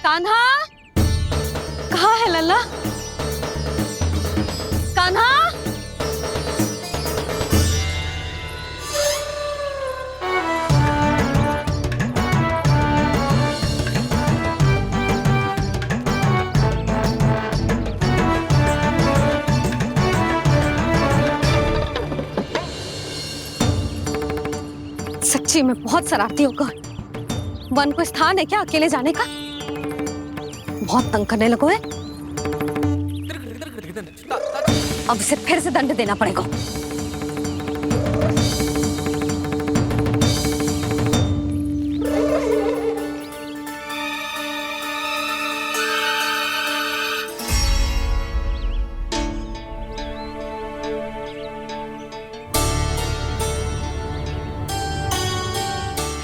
कान्हा, कहाँ है लल्ला? कान्हा, सच्ची में बहुत शरारती होगा। वन को स्थान है क्या अकेले जाने का? बहुत तंग करने लगो है। अब इसे फिर से दंड देना पड़ेगा।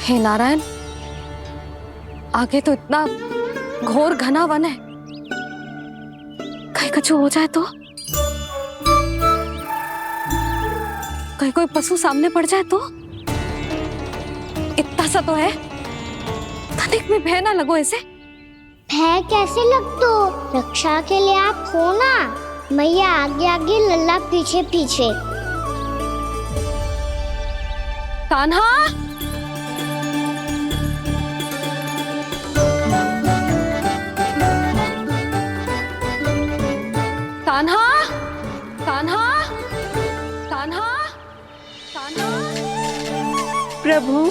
हे नारायण, आगे तो इतना घोर घना वन है, कहीं कुछ हो जाए तो? कहीं कोई पशु सामने पड़ जाए तो? इतना सा तो है, तनिक में भय ना लगो इसे। भय कैसे लग तो? रक्षा के लिए आप हो ना। मैया आगे आगे, लल्ला पीछे पीछे। कान्हा, कान्हा, कान्हा, कान्हा, कान्हा। प्रभु,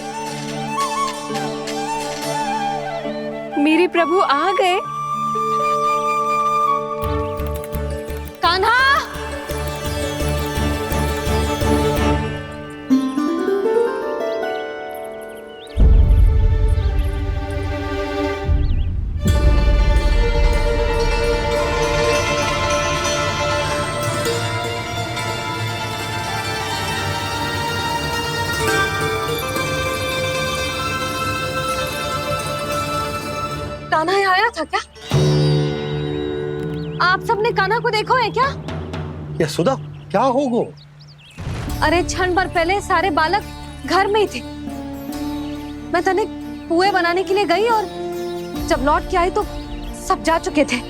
मेरे प्रभु आ गए। कान्हा, कान्हा यहाँ आया था क्या? आप सबने कान्हा को देखो है क्या? यशोदा, क्या होगो? अरे क्षण भर पहले सारे बालक घर में ही थे। मैं तनिक पुए बनाने के लिए गई और जब लौट के आई तो सब जा चुके थे।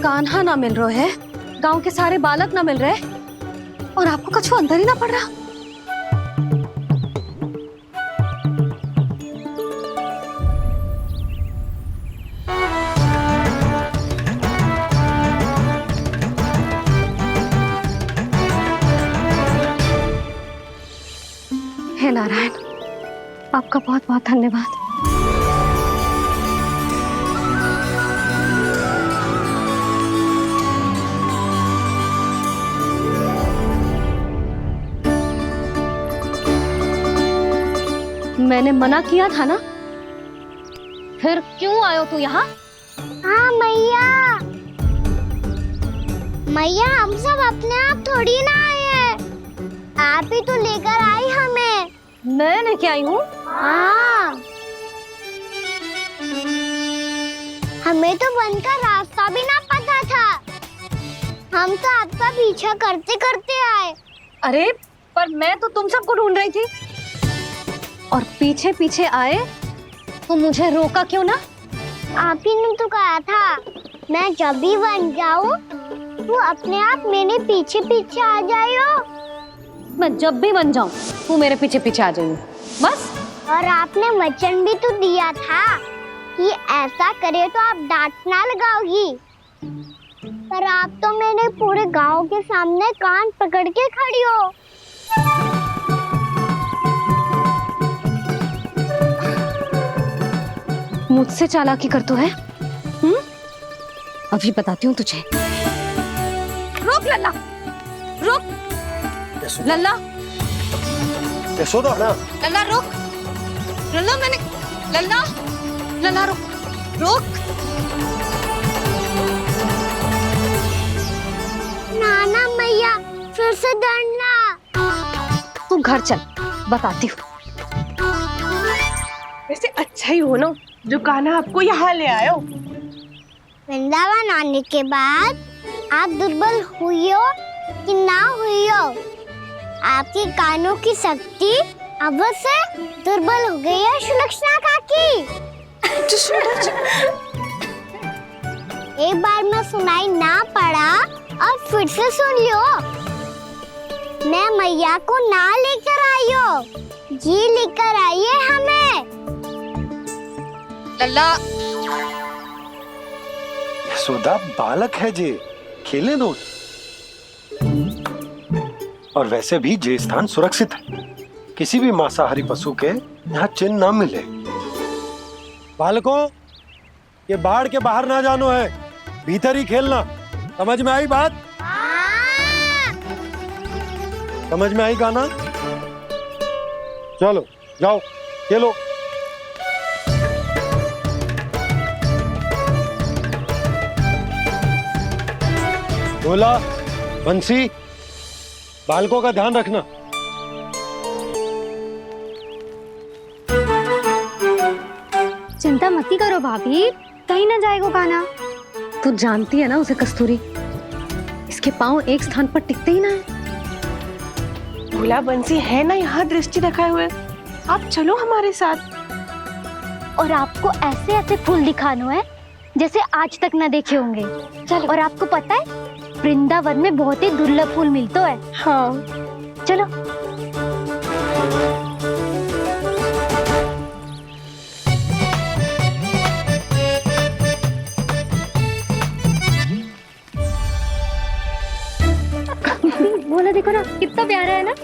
कान्हा ना मिल रहे है, गांव के सारे बालक ना मिल रहे, और आपको कछु अंदर ही ना पड़ रहा। हे नारायण, आपका बहुत बहुत धन्यवाद। मैंने मना किया था ना, फिर क्यों आयो तू यहाँ? हाँ मैया, मैया हम सब अपने आप थोड़ी ना आए हैं, आप ही तो लेकर आई हमें। मैं लेके आई हूँ? हाँ, हमें तो वन का रास्ता भी ना पता था, हम तो आपका पीछा करते करते आए। अरे पर मैं तो तुम सबको ढूंढ रही थी, और पीछे पीछे आए तो मुझे रोका क्यों ना? आप ही ने तो कहा था मैं जब भी बन जाऊं तो अपने आप मेरे पीछे पीछे आ जाइयो। मैं जब भी बन जाऊं तू मेरे पीछे पीछे आ जाइयो, बस। और आपने वचन भी तो दिया था कि ऐसा करे तो आप डांट ना लगाओगी, पर आप तो मेरे पूरे गांव के सामने कान पकड़ के खड़ी हो। मुझसे चालाकी कर तो है? अभी बताती हूँ तुझे। रुक लल्ला, रुक लल्ला, यशोदा ना। लल्ला रुक, लल्ला मैंने, लल्ला, लल्ला रुक, रुक। नाना मैया फिर से डरना। तू घर चल, बताती हूँ। वैसे अच्छा ही हो ना, जो कान्हा आपको यहाँ ले आयो। वृंदावन आने के बाद आप दुर्बल हुई हो कि ना हुई हो, आपके कानों की शक्ति अब से दुर्बल हो गई है सुलक्षणा काकी। एक बार में सुनाई ना पड़ा और फिर से सुन लियो। मैं मैया को ना लेकर आई हो, जी लेकर आई है हमें। लल्ला यशोदा बालक है जे, खेले दो। और वैसे भी जे स्थान सुरक्षित है, किसी भी मांसाहारी पशु के यहाँ चिन्ह ना मिले। बालकों, ये बाढ़ के बाहर ना जानो है, भीतर ही खेलना। समझ में आई बात? समझ में आई गाना? चलो जाओ खेलो। भोला, बंसी, बालकों का ध्यान रखना। चिंता मती करो भाभी, कहीं ना जाएगा कान्हा। तू जानती है ना उसे कस्तूरी, इसके पांव एक स्थान पर टिकते ही ना है। भोला बंसी है ना यहाँ दृष्टि रखाए हुए, आप चलो हमारे साथ। और आपको ऐसे ऐसे फूल दिखानो है जैसे आज तक न देखे होंगे। चलो। और आपको पता है वृंदावन में बहुत ही दुर्लभ फूल मिलते हैं। हाँ चलो। बोला देखो ना कितना प्यारा है ना।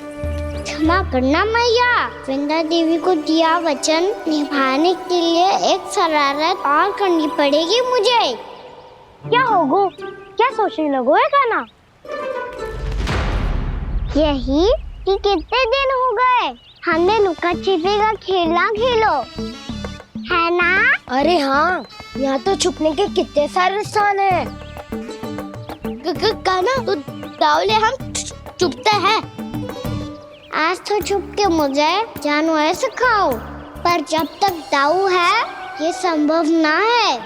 क्षमा करना मैया, वृंदा देवी को दिया वचन निभाने के लिए एक शरारत और करनी पड़ेगी मुझे। क्या होगो? क्या सोचने लगो है कान्हा? यही कि कितने दिन हो गए हमने लुका छिपी का खेलना खेलो, है ना? अरे हाँ, यहाँ तो छुपने के कितने सारे स्थान है। कान्हा तो दावले हम छुपते हैं। आज तो छुप के मुझे जानवर सिखाओ, पर जब तक दाऊ है ये संभव ना है।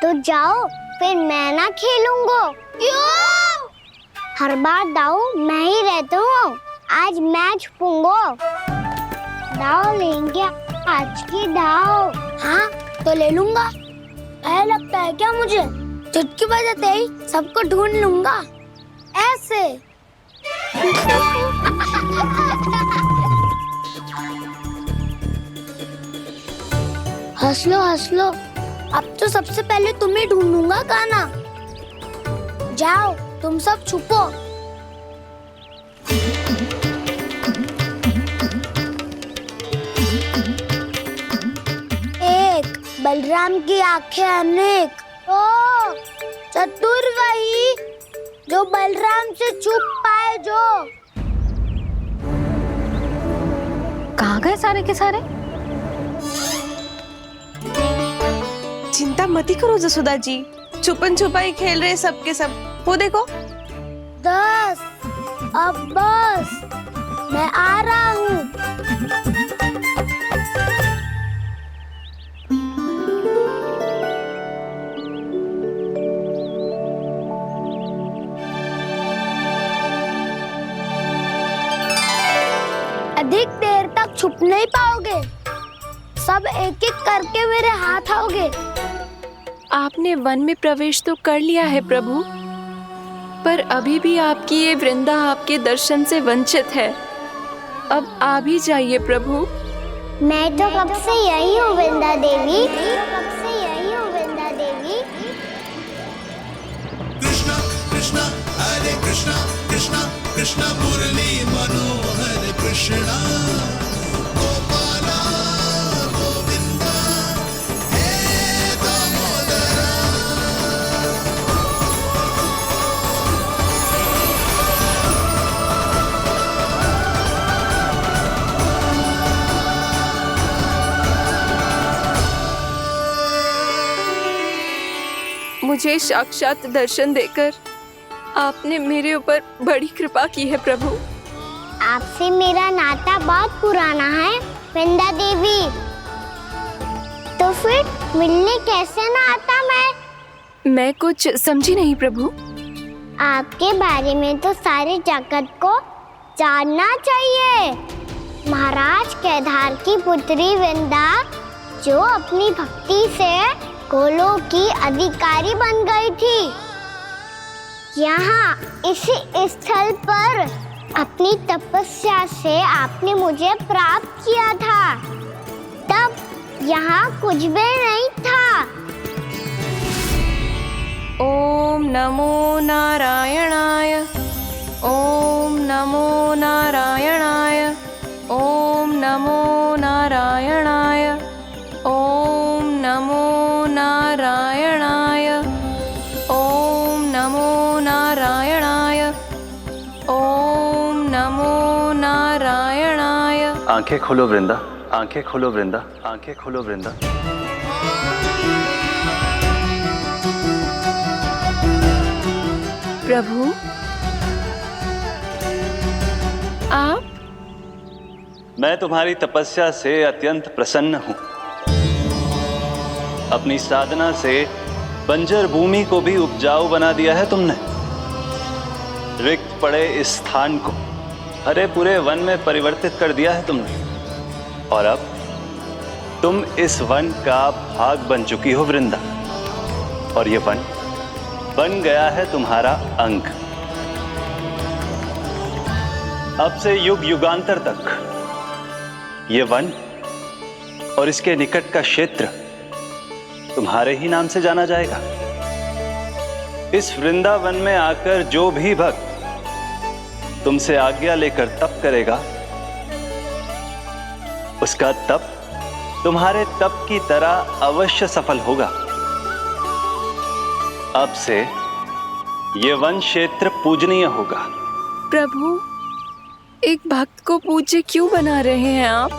तो जाओ, फिर मैं ना खेलूंगा। क्यों? हर बार दाऊ मैं ही रहता हूँ, आज मैं छुपूंगा। दाऊ लेंगे आज की दाऊ। हाँ तो ले लूंगा। ऐसा लगता है क्या मुझे? चुटकी बजाते ही सबको ढूंढ लूंगा ऐसे। हंस लो, अब तो सबसे पहले तुम्हें ढूंढूंगा कान्हा। जाओ तुम सब छुपो। एक बलराम की आंखें अनेक। ओ चतुर वही जो बलराम से छुप पाए। जो कहाँ गए सारे के सारे? चिंता मती करो जसोदा जी, छुपन छुपाई खेल रहे सबके सब। वो देखो 10 अब बस, मैं आ रहा हूँ। अधिक देर तक छुप नहीं पाओगे, सब एक एक करके मेरे हाथ आओगे। आपने वन में प्रवेश तो कर लिया है प्रभु, पर अभी भी आपकी ये वृंदा आपके दर्शन से वंचित है। अब आप ही जाइए प्रभु। मैं तो कब से यही हूँ वृंदा देवी, कब से यही हूँ वृंदा देवी। कृष्णा कृष्णा हरे कृष्णा कृष्णा कृष्णा मुरली मनोहर कृष्णा गोपाला गोविंदा हे दामोदरा। मुझे साक्षात दर्शन देकर आपने मेरे ऊपर बड़ी कृपा की है प्रभु। आपसे मेरा नाता बहुत पुराना है वृंदा देवी। तो फिर मिलने कैसे ना आता मैं कुछ समझी नहीं प्रभु। आपके बारे में तो सारे जगत को जानना चाहिए। महाराज केदार की पुत्री वृंदा जो अपनी भक्ति से गोलोक की अधिकारी बन गई थी, यहाँ इसी स्थल पर अपनी तपस्या से आपने मुझे प्राप्त किया था। तब यहाँ कुछ भी नहीं था। ओम नमो नारायणाय, ओम नमो नारायणाय, ओम नमो नारायणाय, ओम नमो नारायणाय, ओम नमो नारायणाय, ओम नमो नारायणाय। आंखें खोलो वृंदा, आंखें खोलो वृंदा, आंखें खोलो वृंदा। प्रभु आप? मैं तुम्हारी तपस्या से अत्यंत प्रसन्न हूं। अपनी साधना से बंजर भूमि को भी उपजाऊ बना दिया है तुमने। रिक्त पड़े इस स्थान को हरे पूरे वन में परिवर्तित कर दिया है तुमने। और अब तुम इस वन का भाग बन चुकी हो वृंदा। और ये वन बन गया है तुम्हारा अंग। अब से युग युगांतर तक ये वन और इसके निकट का क्षेत्र तुम्हारे ही नाम से जाना जाएगा। इस वृंदावन में आकर जो भी भक्त तुमसे आज्ञा लेकर तप करेगा, उसका तप तुम्हारे तप की तरह अवश्य सफल होगा। अब से ये वन क्षेत्र पूजनीय होगा। प्रभु एक भक्त को पूज्य क्यों बना रहे हैं आप?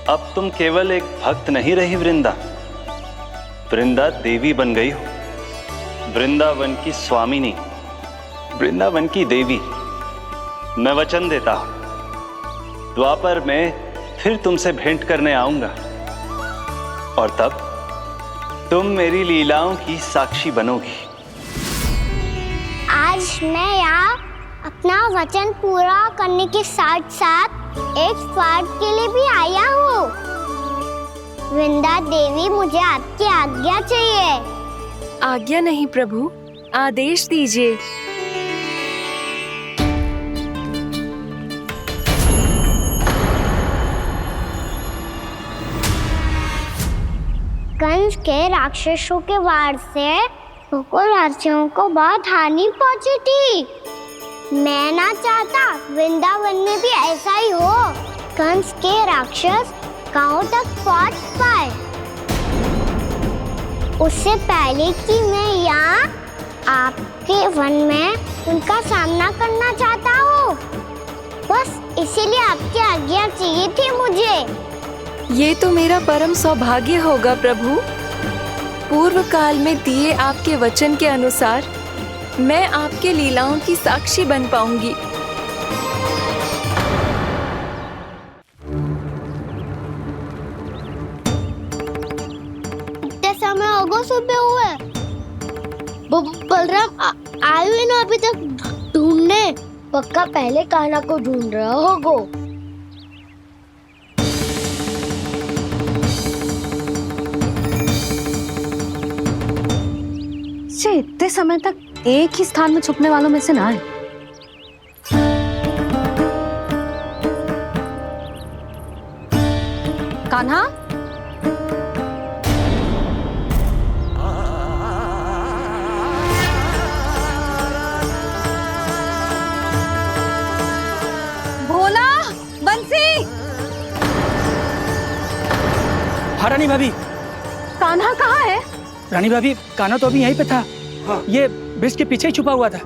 अब तुम केवल एक भक्त नहीं रही वृंदा, वृंदा देवी बन गई हो। वृंदावन की स्वामिनी, वृंदावन की देवी। मैं वचन देता हूं, द्वापर में फिर तुमसे भेंट करने आऊंगा और तब तुम मेरी लीलाओं की साक्षी बनोगी। आज मैं यहाँ अपना वचन पूरा करने के साथ साथ एक स्वार्थ के लिए भी आया हूँ। वृंदा देवी, मुझे आपकी आज्ञा चाहिए। आज्ञा नहीं प्रभु, आदेश दीजिए। कंस के राक्षसों के वार से गोकुलवासियों को बहुत हानि पहुंची थी। मैं ना चाहता वृंदावन में भी ऐसा ही हो। कंस के राक्षस गांव तक पहुंच पाए, उससे पहले कि मैं यहाँ आपके वन में उनका सामना करना चाहता हूँ। बस इसीलिए आपकी आज्ञा चाहिए थी मुझे। ये तो मेरा परम सौभाग्य होगा प्रभु। पूर्व काल में दिए आपके वचन के अनुसार मैं आपके लीलाओं की साक्षी बन पाऊंगी। इतने समय होगा सुबह हुए, बलराम आए हुए ना अभी तक ढूंढने। पक्का पहले कान्हा को ढूंढ रहा होगा। इतने समय तक एक ही स्थान में छुपने वालों में से ना है। कान्हा, भोला, बंसी। हाँ रानी भाभी। कान्हा कहाँ है? रानी भाभी, कान्हा तो अभी यहीं पे था। हाँ। ये ब्रिज के पीछे ही छुपा हुआ था।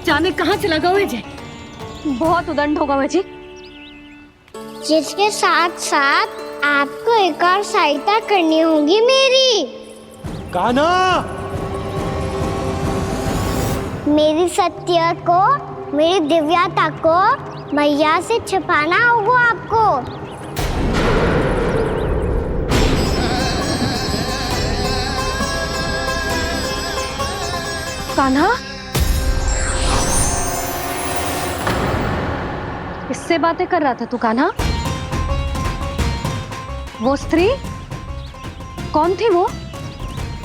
जाने कहाँ से लगा हुआ है। बहुत उदंड होगा जी। जिसके साथ साथ आपको एक और सहायता करनी होगी मेरी। कान्हा, मेरी सत्य को, मेरी दिव्यता को मैया से छिपाना होगा आपको। कान्हा, किससे बातें कर रहा था तू कान्हा? वो स्त्री कौन थी? वो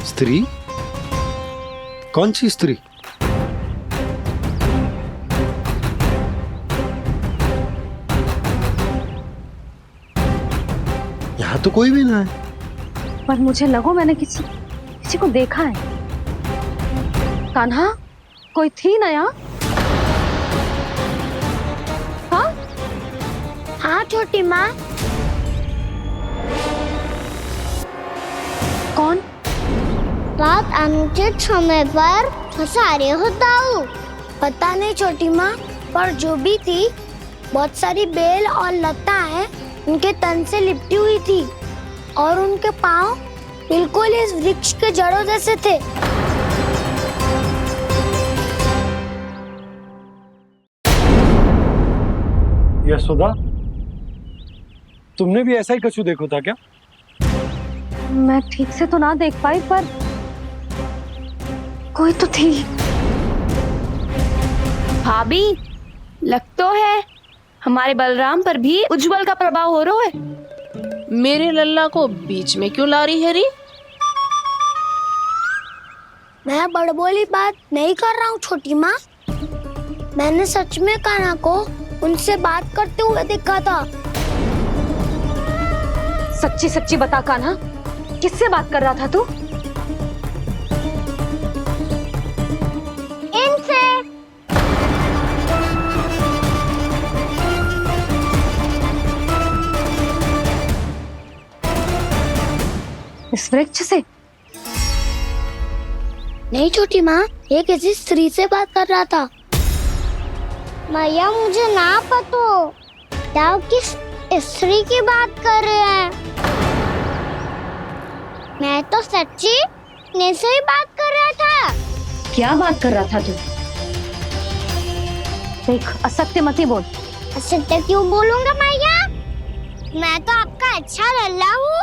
स्त्री? कौन सी स्त्री? यहाँ तो कोई भी ना है। पर मुझे लगो मैंने किसी को देखा है। कान्हा, कोई थी ना यहाँ? हाँ हाँ छोटी माँ। कौन? रात अनुचित समय पर फंसा रहे हो दाऊ। पता नहीं छोटी माँ, पर जो भी थी बहुत सारी बेल और लता है उनके तन से लिपटी हुई थी और उनके पाँव बिल्कुल इस वृक्ष के जड़ों जैसे थे। यशोदा, तुमने भी ऐसा ही कछु देखो था क्या? मैं ठीक से तो ना देख पाई, पर कोई तो थी। भाभी, लग तो है हमारे बलराम पर भी उज्जवल का प्रभाव हो रहा है। मेरे लल्ला को बीच में क्यों ला रही है री? मैं बड़बोली बात नहीं कर रहा हूँ छोटी माँ। मैंने सच में कान्हा को उनसे बात करते हुए देखा था। सच्ची सच्ची बता कान्हा, किससे बात कर रहा था तू? इनसे। इस वृक्ष से? नहीं छोटी माँ, ये किसी स्त्री से बात कर रहा था। मैया मुझे ना पतो दाऊ किस स्त्री की बात कर रहे हैं। मैं तो सच्ची ने से ही बात कर रहा था। क्या बात कर रहा था तू? देख, असत्य मत बोल। असत्य क्यों बोलूंगा मैया? मैं तो आपका अच्छा लल्ला हूँ।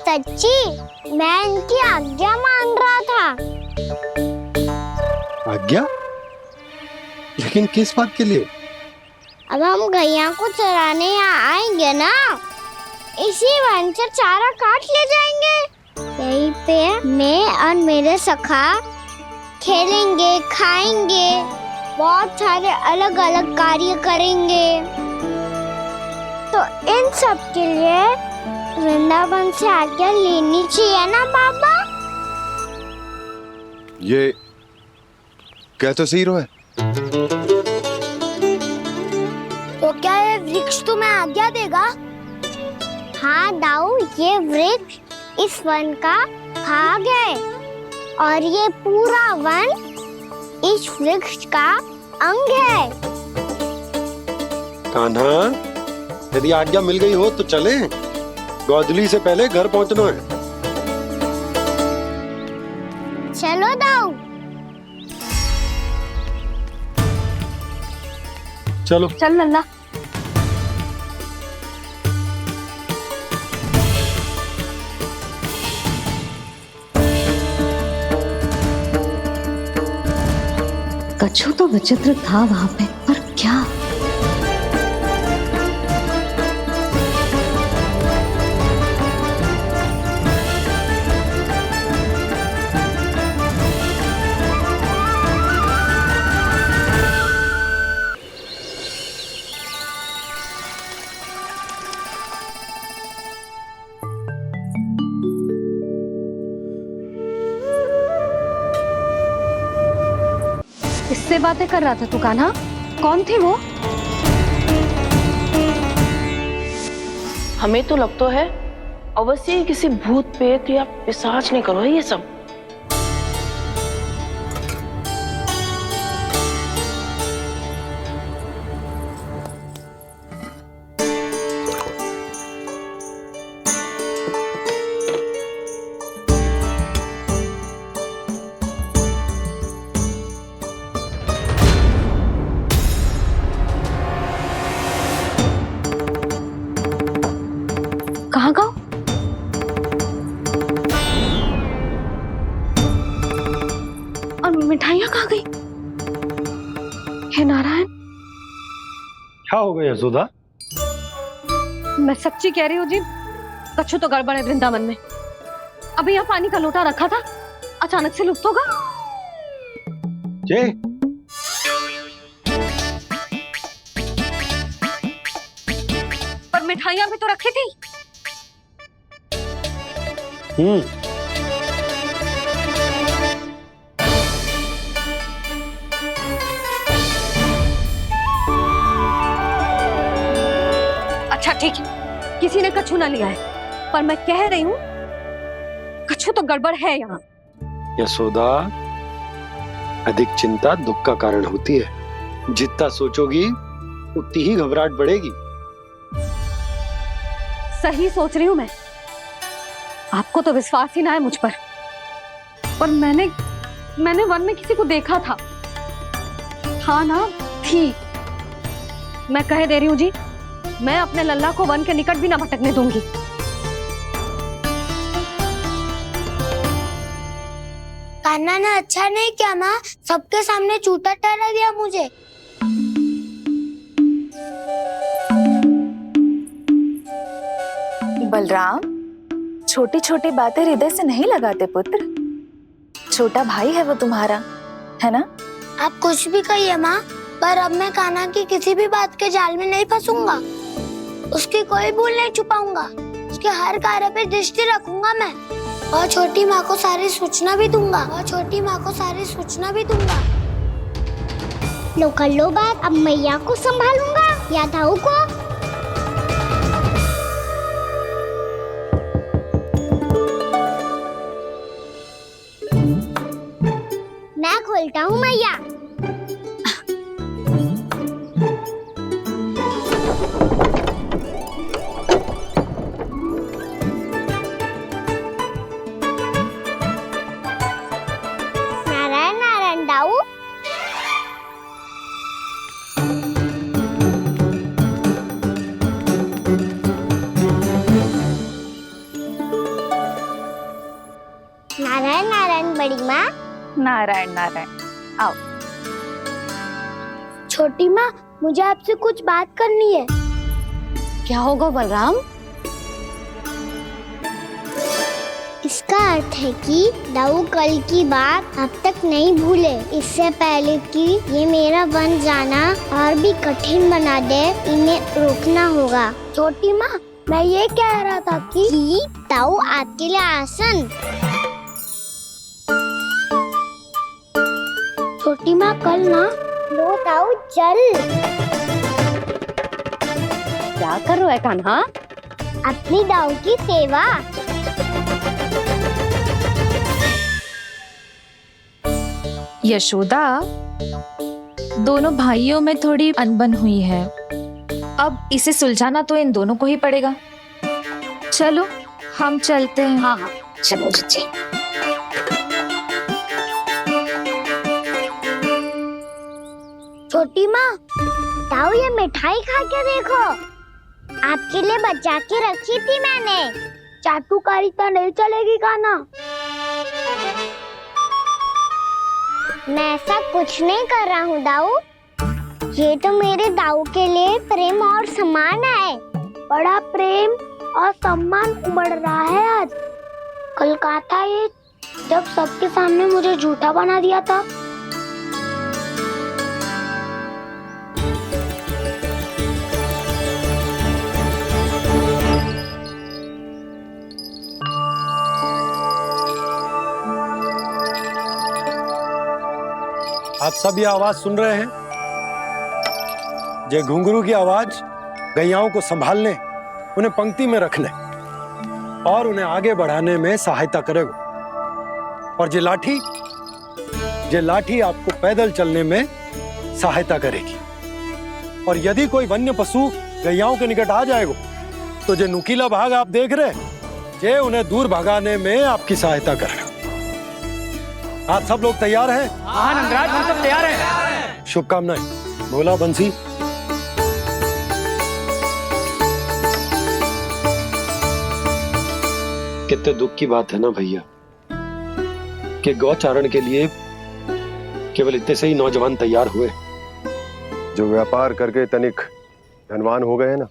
सच्ची मैं इनकी आज्ञा मान रहा था। आज्ञा? लेकिन किस बात के लिए? अब हम गैया को चराने यहाँ आएंगे ना, इसी वन से चारा काट ले जाएंगे। यहीं पे मैं और मेरे सखा खेलेंगे, खाएंगे, बहुत सारे अलग अलग कार्य करेंगे। तो इन सब के लिए वृंदावन से आज्ञा लेनी चाहिए ना बाबा? ये कह तो सही रहा है। तो क्या ये वृक्ष तुम्हें आज्ञा देगा? हाँ दाऊ, ये वृक्ष इस वन का भाग है और ये पूरा वन इस वृक्ष का अंग है। कान्हा, यदि आज्ञा मिल गई हो तो चले। गोधूली से पहले घर पहुंचना है। चलो दाऊ। चलो। चल लल्ला। कछु तो विचित्र था वहां पे, पर क्या? किससे बातें कर रहा था तू कान्हा? कौन थी वो? हमें तो लगता है अवश्य ही किसी भूत प्रेत या पिशाच ने करो है ये सब। कहाँ गाँव? क्या हो गया यशोदा? मैं सच्ची कह रही हूँ जी, कछु तो गड़बड़ है वृंदावन में। अभी यहाँ पानी का लोटा रखा था, अचानक से लुप्त होगा। जय, पर मिठाइयाँ भी तो रखी थी। अच्छा ठीक है, किसी ने कछु ना लिया है, पर मैं कह रही हूँ कछु तो गड़बड़ है यहाँ। यशोदा, अधिक चिंता दुख का कारण होती है। जितना सोचोगी उतनी ही घबराहट बढ़ेगी। सही सोच रही हूँ मैं। आपको तो विश्वास ही ना है मुझ पर मैंने वन में किसी को देखा था। हाँ ना, थी। मैं कह दे रही हूँ जी, मैं अपने लल्ला को वन के निकट भी ना भटकने दूंगी। कान्हा ने अच्छा नहीं किया माँ, सबके सामने चूता ठहरा दिया मुझे। बलराम, छोटी छोटी बातें हृदय से नहीं लगाते पुत्र। छोटा भाई है वो तुम्हारा, है ना? आप कुछ भी कहिए माँ, पर अब मैं कान्हा की किसी भी बात के जाल में नहीं फंसूंगा। उसकी कोई भूल नहीं छुपाऊंगा। उसके हर कार्य पे दृष्टि रखूंगा मैं, और छोटी माँ को सारी सूचना भी दूंगा। लो कर लो बात, अब मैया को संभालूंगा या दाऊ को। मैं खोलता हूँ मैया। नारायण नारायण दाऊ। नारायण नारायण बड़ी माँ। नारायण नारायण, आओ। छोटी माँ, मुझे आपसे कुछ बात करनी है। क्या होगा बलराम? इसका अर्थ है कि दाऊ कल की बात अब तक नहीं भूले। इससे पहले कि ये मेरा वन जाना और भी कठिन बना दे, इन्हें रोकना होगा। छोटी माँ, मैं ये कह रहा था कि दाऊ आपके लिए आसन। छोटी माँ, कल ना लो दाऊ चल। क्या कर रहा है कान्हा? अपनी दाऊ की सेवा। यशोदा, दोनों भाइयों में थोड़ी अनबन हुई है। अब इसे सुलझाना तो इन दोनों को ही पड़ेगा। चलो हम चलते हैं। हाँ हाँ, चलो जी। छोटी माँ, दाऊ ये मिठाई खा के देखो। आपके लिए बचा के रखी थी मैंने। चाटुकारिता नहीं चलेगी कान्हा। मैं ऐसा कुछ नहीं कर रहा हूँ दाऊ। ये तो मेरे दाऊ के लिए प्रेम और सम्मान है। बड़ा प्रेम और सम्मान उमड़ रहा है आज। कल कहा था ये, जब सबके सामने मुझे झूठा बना दिया था। आप सब ये आवाज सुन रहे हैं? ये घुंघरू की आवाज गैयाओं को संभालने, उन्हें पंक्ति में रखने और उन्हें आगे बढ़ाने में सहायता करेगा। और ये लाठी आपको पैदल चलने में सहायता करेगी। और यदि कोई वन्य पशु गैयाओं के निकट आ जाएगा तो जो नुकीला भाग आप देख रहे हैं, ये उन्हें दूर भगाने में आपकी सहायता करेगा। आप सब लोग तैयार हैं? हाँ नंदराज, हम सब तैयार हैं। शुभकामनाएं। बोला बंसी। कितने दुख की बात है ना भैया कि गौचारण के लिए केवल इतने से ही नौजवान तैयार हुए। जो व्यापार करके तनिक धनवान हो गए हैं ना,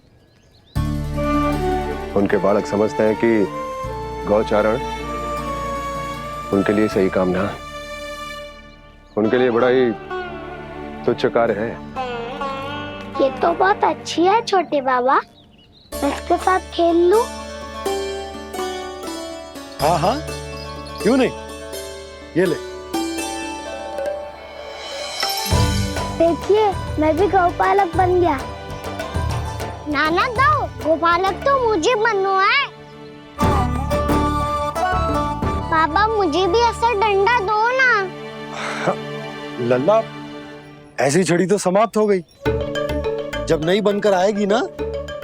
उनके बालक समझते हैं कि गौचारण उनके लिए सही काम ना है, उनके लिए बड़ा ही तुच्छ कार्य है। ये तो बहुत अच्छी है छोटे बाबा, मैं इसके साथ खेल लूं? हाँ हाँ, क्यों नहीं, ये ले। देखिए मैं भी गौपालक बन गया। नाना दो, गौपालक तो मुझे बनना है। पापा मुझे भी ऐसा डंडा दो ना। लल्ला, ऐसी छड़ी तो समाप्त हो गई, जब नई बनकर आएगी ना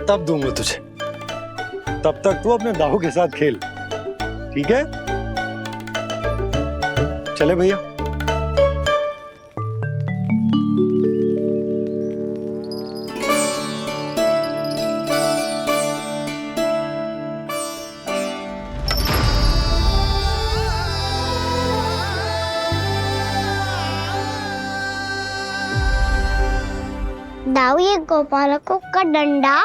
तब दूंगा तुझे। तब तक तू अपने दाऊ के साथ खेल, ठीक है? चले भैया। दाऊ, ये गोपालकों का डंडा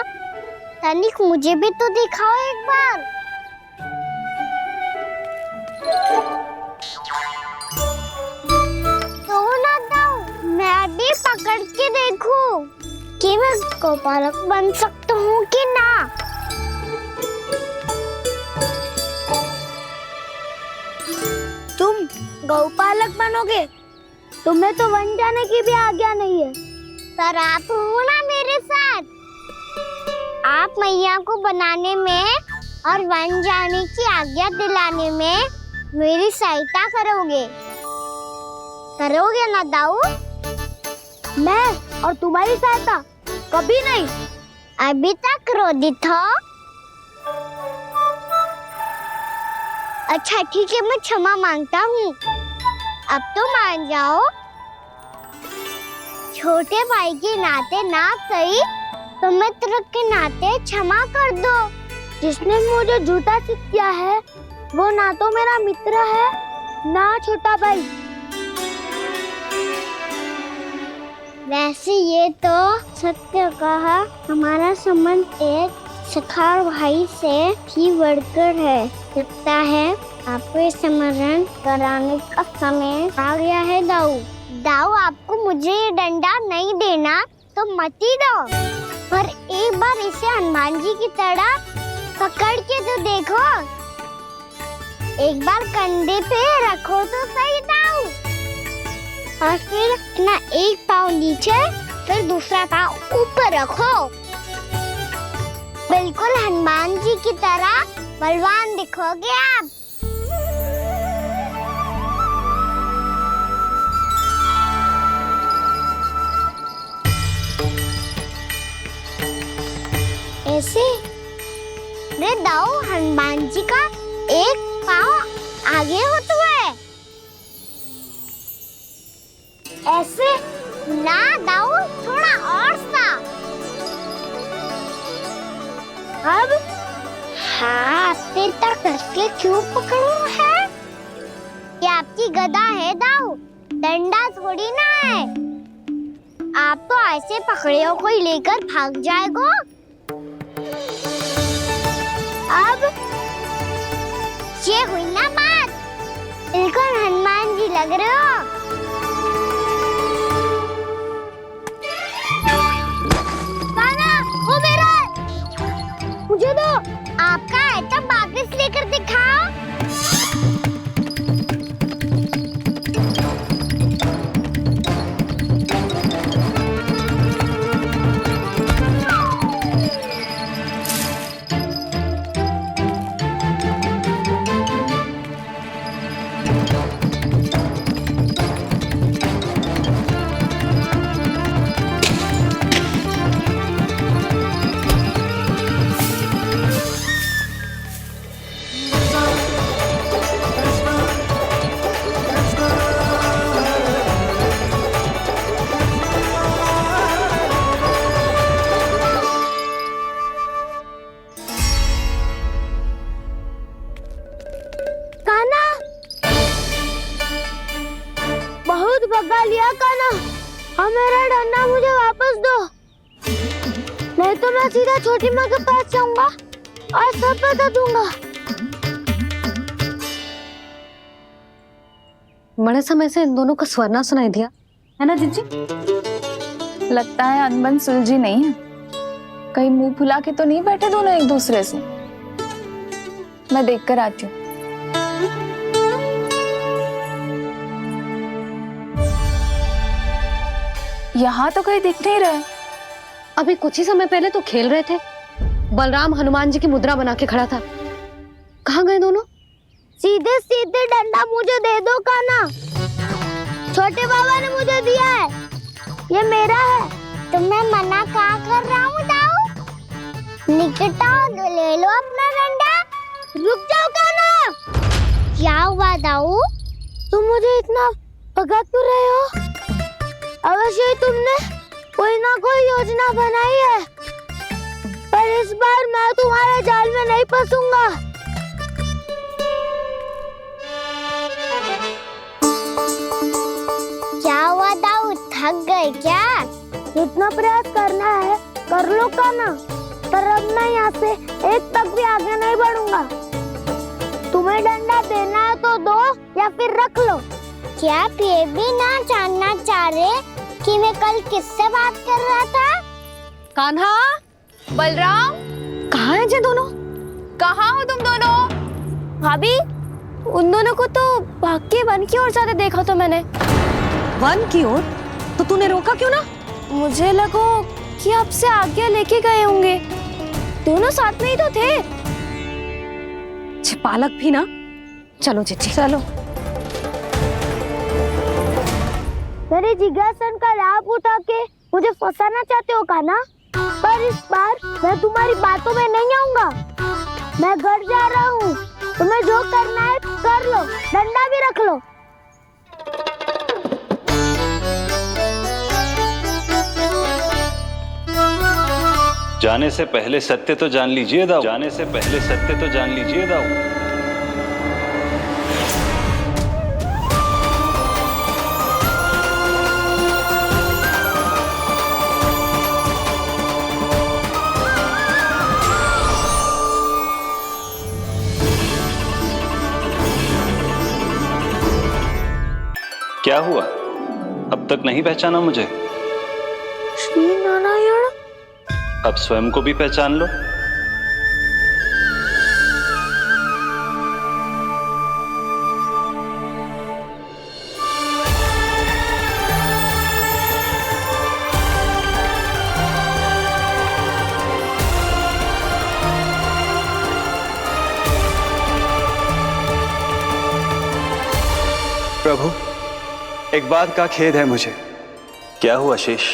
तनिक मुझे भी तो दिखाओ एक बार। तो ना दाऊ, मैं भी पकड़ के देखूं कि मैं गोपालक बन सकता हूँ कि ना। तुम गौपालक बनोगे? तुम्हें तो वन जाने की भी आज्ञा नहीं है, पर आप हो ना मेरे साथ। आप मैया को बनाने में और वन जाने की आज्ञा दिलाने में मेरी सहायता करोगे ना दाऊ? मैं और तुम्हारी सहायता कभी नहीं। अभी तक क्रोधित हो? अच्छा ठीक है, मैं क्षमा मांगता हूँ। अब तो मान जाओ। छोटे भाई के नाते ना सही तो मित्र के नाते क्षमा कर दो। जिसने मुझे झूठा सिखाया है वो ना तो मेरा मित्र है ना छोटा भाई। वैसे ये तो सत्य कहा, हमारा संबंध एक सखा भाई से भी बढ़कर है। लगता है आपको स्मरण कराने का समय आ गया है दाऊ। दाऊ, आपको मुझे ये डंडा नहीं देना तो मत ही दो, पर एक बार इसे हनुमान जी की तरह पकड़ के तो देखो। एक बार कंधे पे रखो तो सही दाऊ, और फिर अपना एक पाँव नीचे फिर दूसरा पाँव ऊपर रखो। बिल्कुल हनुमान जी की तरह बलवान दिखोगे आप। ऐसे रे दाऊ, हनुमान जी का एक पाँव आगे होता है। ऐसे ना दाऊ, थोड़ा और सा। अब हाथ तक करके क्यों पकड़ू है? ये आपकी गदा है दाऊ, डंडा थोड़ी ना है। आप तो ऐसे पकड़ियों को लेकर भाग जाएगो। अब ये हुई ना बात, बिल्कुल हनुमान जी लग रहे हो। कान्हा, वो मेरा है। मुझे दो। आपका आइटम वापस लेकर दिखाओ। भगा लिया कान्हा, अब मेरा डंडा मुझे वापस दो। नहीं तो मैं सीधा छोटी माँ के पास जाऊंगा और सब बता दूंगा। बड़े समय से इन दोनों का स्वर ना सुनाई दिया, है ना जिज्जी? लगता है अनबन सुलझी नहीं है। कहीं मुंह फुला के तो नहीं बैठे दोनों एक दूसरे से। मैं देखकर आती हूँ। यहाँ तो कहीं दिख नहीं रहा। अभी कुछ ही समय पहले तो खेल रहे थे। बलराम हनुमान जी की मुद्रा बना के खड़ा था। कहाँ गए दोनों? सीधे सीधे डंडा मुझे दे दो कान्हा। छोटे बाबा ने मुझे दिया है, ये मेरा है। तो मैं मना कहाँ कर रहा हूँ दाऊ? निकट आओ, ले लो अपना डंडा। रुक जाओ कान्हा। क्या हुआ दाऊ? तुम मुझे इतना भगा क्यों रहे हो? अवश्य ही तुमने कोई ना कोई योजना बनाई है, पर इस बार मैं तुम्हारे जाल में नहीं फंसूंगा। क्या हुआ दाऊ, थक गए क्या? इतना प्रयास करना है कर लो कान्हा, पर अब मैं यहाँ से एक तक भी आगे नहीं बढ़ूंगा। तुम्हें डंडा देना है तो दो या फिर रख लो। क्या आप ये भी ना जानना चाह रहे कि मैं कल किससे बात कर रहा था? कान्हा, बलराम, कहाँ हैं ये दोनों? कहाँ हो तुम दोनों? भाभी, उन दोनों को तो भाग के वन की ओर जाते देखा तो मैंने। वन की ओर? तो तूने रोका क्यों ना? मुझे लगा कि आपसे आगे लेके गए होंगे। दोनों साथ में ही तो थे। पालक भी ना। चलो जीजी, चलो। मेरे जिज्ञासन का लाभ उठा के मुझे फंसाना चाहते हो कान्हा? पर इस बार मैं तुम्हारी बातों में नहीं आऊंगा। मैं घर जा रहा हूँ, तुम्हें जो करना है कर लो, डंडा भी रख लो। जाने से पहले सत्य तो जान लीजिए दाऊ। जाने से पहले सत्य तो जान लीजिए दाऊ। क्या हुआ? अब तक नहीं पहचाना मुझे? श्री नारायण। अब स्वयं को भी पहचान लो। प्रभु, एक बात का खेद है मुझे। क्या हुआ शेष?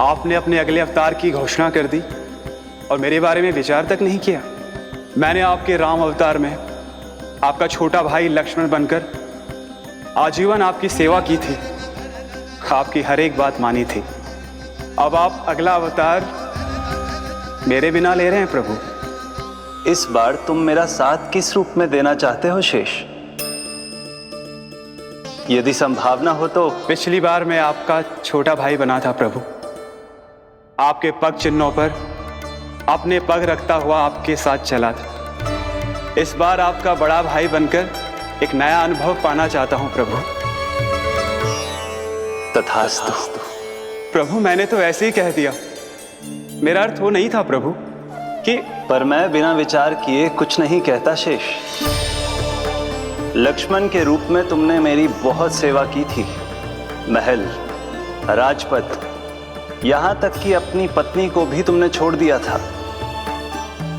आपने अपने अगले अवतार की घोषणा कर दी और मेरे बारे में विचार तक नहीं किया। मैंने आपके राम अवतार में आपका छोटा भाई लक्ष्मण बनकर आजीवन आपकी सेवा की थी, आपकी हर एक बात मानी थी। अब आप अगला अवतार मेरे बिना ले रहे हैं प्रभु। इस बार तुम मेरा साथ किस रूप में देना चाहते हो शेष? यदि संभावना हो तो। पिछली बार मैं आपका छोटा भाई बना था प्रभु। आपके पग चिन्हों पर अपने पग रखता हुआ आपके साथ चला था। इस बार आपका बड़ा भाई बनकर एक नया अनुभव पाना चाहता हूं प्रभु। तथास्तु। प्रभु, मैंने तो ऐसे ही कह दिया, मेरा अर्थ वो नहीं था प्रभु कि। पर मैं बिना विचार किए कुछ नहीं कहता शेष। लक्ष्मण के रूप में तुमने मेरी बहुत सेवा की थी। महल, राजपथ, यहां तक कि अपनी पत्नी को भी तुमने छोड़ दिया था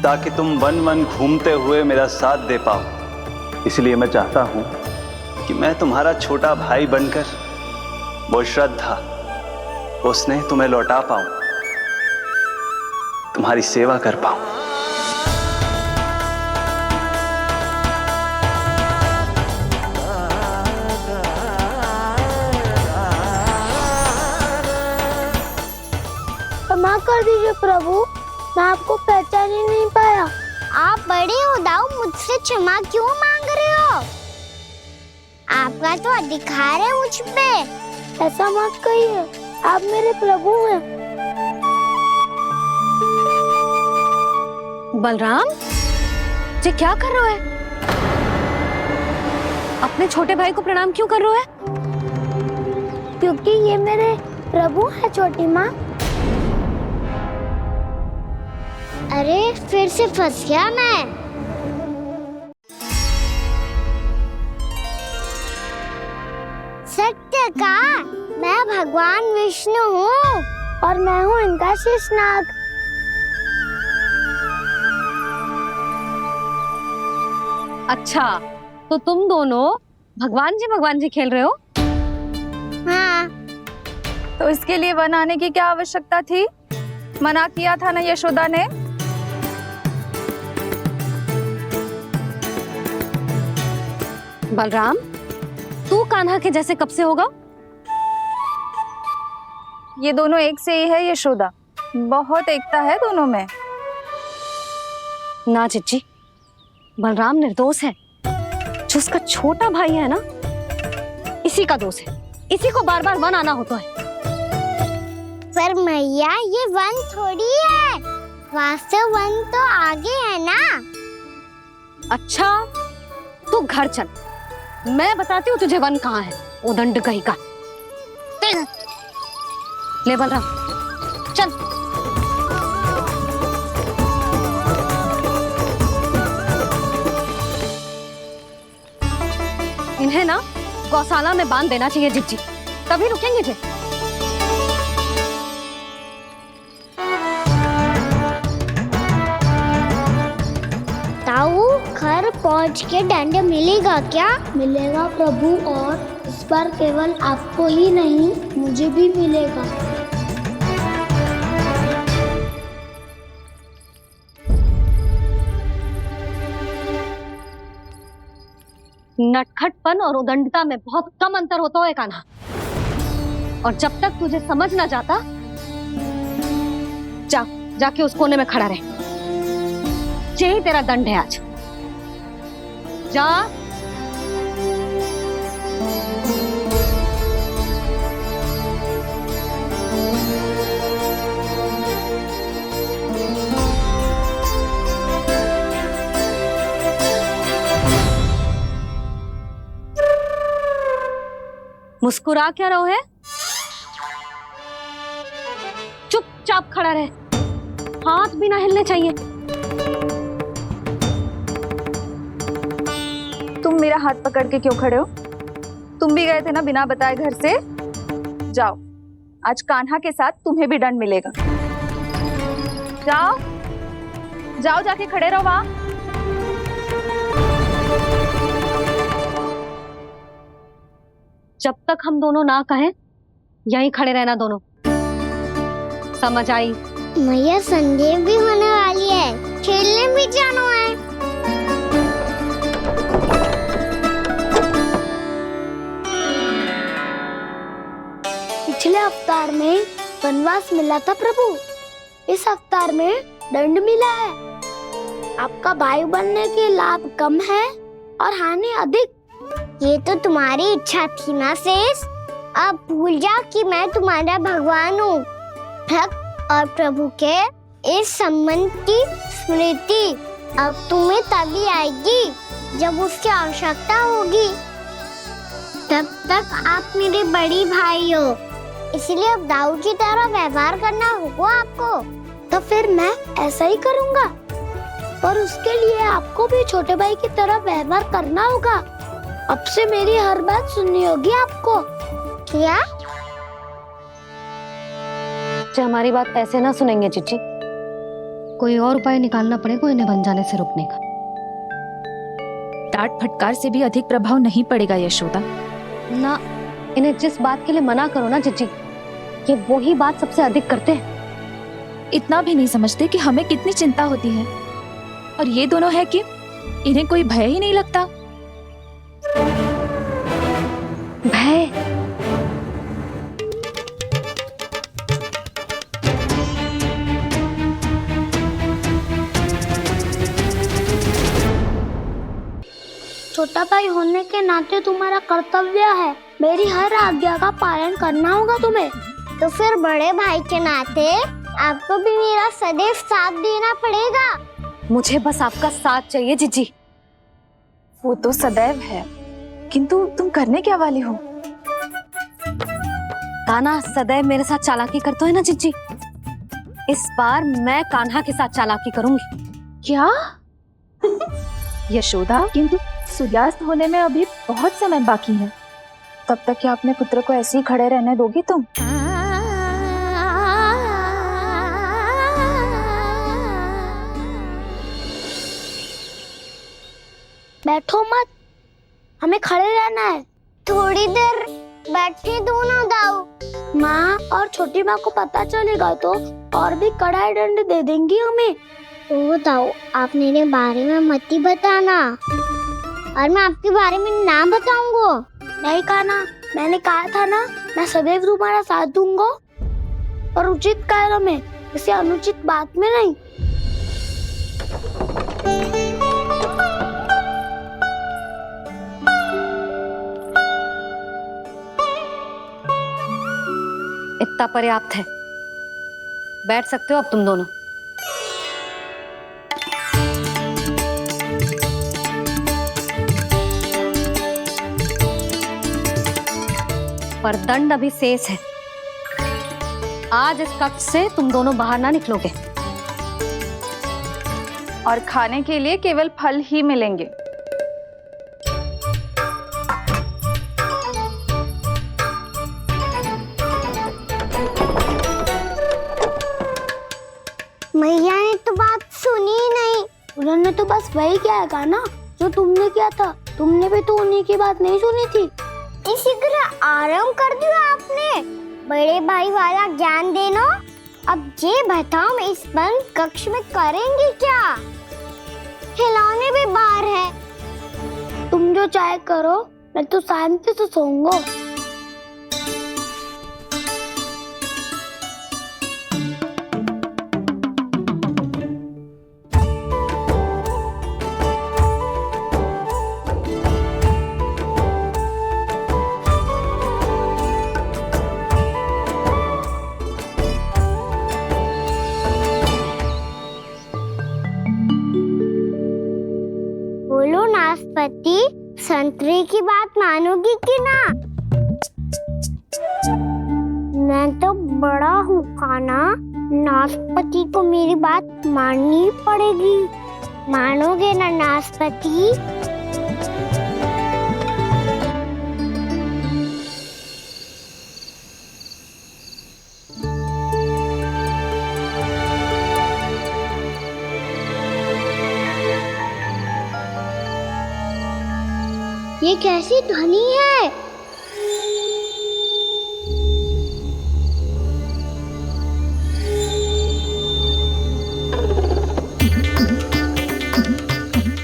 ताकि तुम वन वन घूमते हुए मेरा साथ दे पाओ। इसलिए मैं चाहता हूं कि मैं तुम्हारा छोटा भाई बनकर वो श्रद्धा, वो स्नेह तुम्हें लौटा पाऊं, तुम्हारी सेवा कर पाऊं। क्षमा कर दीजिए प्रभु, मैं आपको पहचान ही नहीं पाया। आप बड़े हो दाऊ, मुझसे क्षमा क्यों मांग रहे हो? आपका तो अधिकार है मुझ पे। ऐसा मत कहिए, आप मेरे प्रभु हैं। बलराम, ये क्या कर रहा है? अपने छोटे भाई को प्रणाम क्यों कर रहा है? क्योंकि ये मेरे प्रभु है छोटी माँ। अरे फिर से फंस गया मैं। सत्य का मैं भगवान विष्णु हूँ और मैं हूँ इनका शेषनाग। अच्छा, तो तुम दोनों भगवान जी खेल रहे हो? हाँ। तो इसके लिए वन आने की क्या आवश्यकता थी? मना किया था ना यशोदा ने। बलराम, तू कान्हा के जैसे कब से होगा? ये दोनों एक से ही है यशोदा, बहुत एकता है दोनों में। ना चिच्ची, बलराम निर्दोष है। जो उसका छोटा भाई है ना, इसी का दोष है। इसी को बार बार वन आना होता है। पर मैया ये वन थोड़ी है, वास्तव वन तो आगे है ना। अच्छा, तू घर चल, मैं बताती हूँ तुझे वन कहाँ है। उदंड कहीं का। ले बलराम, चल। इन्हें ना गौशाला में बांध देना चाहिए जिज्जी, तभी रुकेंगे जे। ताऊ, घर पहुंच के दंड मिलेगा क्या? मिलेगा प्रभु, और इस बार केवल आपको ही नहीं मुझे भी मिलेगा। नटखटपन और उदंडता में बहुत कम अंतर होता है कान्हा, और जब तक तुझे समझ ना जाता, जाके उस कोने में खड़ा रहे। यही तेरा दंड है आज। जा। मुस्कुरा क्या रहो है? चुपचाप खड़ा रहे, हाथ भी ना हिलने चाहिए। तुम मेरा हाथ पकड़ के क्यों खड़े हो? तुम भी गए थे ना बिना बताए घर से। जाओ, आज कान्हा के साथ तुम्हें भी दंड मिलेगा। जाओ जाओ, जाके खड़े रहो वहां। जब तक हम दोनों ना कहें, यहीं खड़े रहना दोनों। समझ आई? मैया, संडे भी होने वाली है, खेलने भी जाना है। पिछले अवतार में वनवास मिला था प्रभु, इस अवतार में दंड मिला है। आपका भाई बनने के लाभ कम है और हानि अधिक। ये तो तुम्हारी इच्छा थी ना शेष। अब भूल जाओ कि मैं तुम्हारा भगवान हूँ। भक्त और प्रभु के इस संबंध की स्मृति अब तुम्हें तभी आएगी जब उसकी आवश्यकता होगी। तब तक आप मेरे बड़ी भाई हो, इसलिए अब दाऊ की तरह व्यवहार करना होगा आपको। तो फिर मैं ऐसा ही करूँगा, पर उसके लिए आपको भी छोटे भाई की तरह व्यवहार करना होगा। अब से मेरी हर बात सुननी होगी आपको। क्या? हमारी बात ऐसे ना सुनेंगे चिच्ची, कोई और उपाय निकालना पड़ेगा इन्हें बन जाने से रुकने का। डांट फटकार से भी अधिक प्रभाव नहीं पड़ेगा यशोदा। ना, इन्हें जिस बात के लिए मना करो ना चिच्ची, ये वही बात सबसे अधिक करते हैं। इतना भी नहीं समझते कि हमें कितनी चिंता होती है, और ये दोनों है कि इन्हें कोई भय ही नहीं लगता। भय? छोटा भाई होने के नाते तुम्हारा कर्तव्य है, मेरी हर आज्ञा का पालन करना होगा तुम्हें। तो फिर बड़े भाई के नाते आपको भी मेरा सदैव साथ देना पड़ेगा। मुझे बस आपका साथ चाहिए जिजी। वो तो सदैव है, किंतु तुम करने क्या वाली हो? कान्हा सदैव मेरे साथ चालाकी करता है ना जिजी, इस बार मैं कान्हा के साथ चालाकी करूंगी। क्या? यशोदा, किंतु सूर्यास्त होने में अभी बहुत समय बाकी है, तब तक क्या अपने पुत्र को ऐसे ही खड़े रहने दोगी तुम? बैठो मत, हमें खड़े रहना है। थोड़ी देर बैठे दो ना दाऊ। माँ और छोटी माँ को पता चलेगा तो और भी कड़ा दंड दे देंगी हमें। ओ दाऊ, आप मेरे बारे में मत ही बताना, और मैं आपके बारे में ना बताऊंगा। नहीं कान्हा, मैंने कहा था ना, मैं सदैव तुम्हारा साथ दूंगा, और उचित कार्य में, किसी अनुचित बात में नहीं। इतना पर्याप्त है, बैठ सकते हो अब तुम दोनों। पर दंड अभी शेष है। आज इस कक्ष से तुम दोनों बाहर ना निकलोगे, और खाने के लिए केवल फल ही मिलेंगे। मैया ने तो बात सुनी ही नहीं। उन्होंने तो बस वही किया ना जो तुमने किया था। तुमने भी तो उन्हीं की बात नहीं सुनी थी। इसी तरह आराम कर दिया आपने। बड़े भाई वाला ज्ञान देना। अब ये बताओ, इस बंद कक्ष में करेंगे क्या? खिलौने भी बाहर है। तुम जो चाहे करो, मैं तो शांति से सोऊंगा। बोलो नाशपाती, संतरे की बात मानोगी कि ना? मैं तो बड़ा हूँ कान्हा, नाशपाती को मेरी बात माननी पड़ेगी। मानोगे ना नाशपाती? ये कैसी ध्वनि है?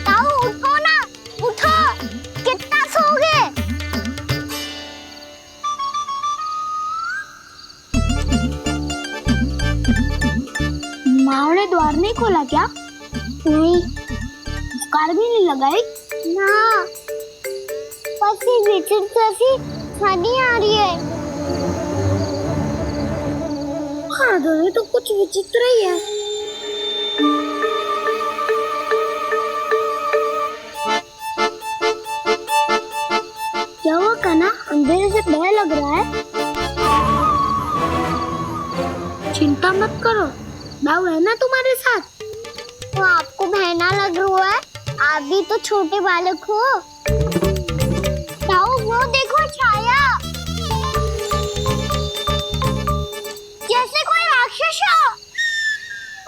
ताऊ उठो ना, उठो। कितना सोओगे? माँ ने द्वार नहीं खोला क्या? नहीं। कार भी नहीं लगाई? ना। विचित्र सी ध्वनि आ रही है। हाँ, ध्वनि तो कुछ विचित्र ही है। क्या हुआ कान्हा, अंधेरे से भय लग रहा है? चिंता मत करो, दाऊ है ना तुम्हारे साथ। तो आपको भय ना लग रहा है? आप भी तो छोटे बालक हो। वो देखो छाया, जैसे कोई राक्षस हो।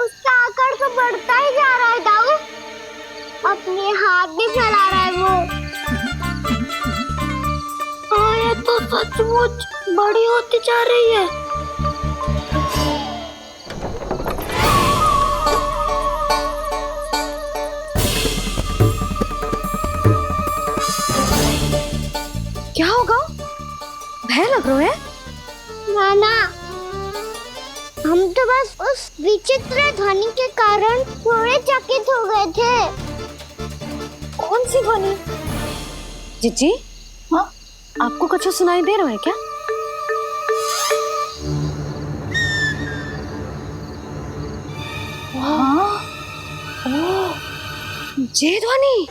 उसका आकार तो बढ़ता ही जा रहा है दाऊ। अपने हाथ भी फैला रहा है वो। हाँ, ये तो सचमुच बड़ी होती जा रही है। क्या होगा? भय लग रहा है? नाना, हम तो बस उस विचित्र ध्वनि के कारण थोड़े चकित हो गए थे। कौन सी ध्वनि? जिजी, हाँ, आपको कुछ सुनाई दे रहा है क्या? हाँ। ओह, ये ध्वनि,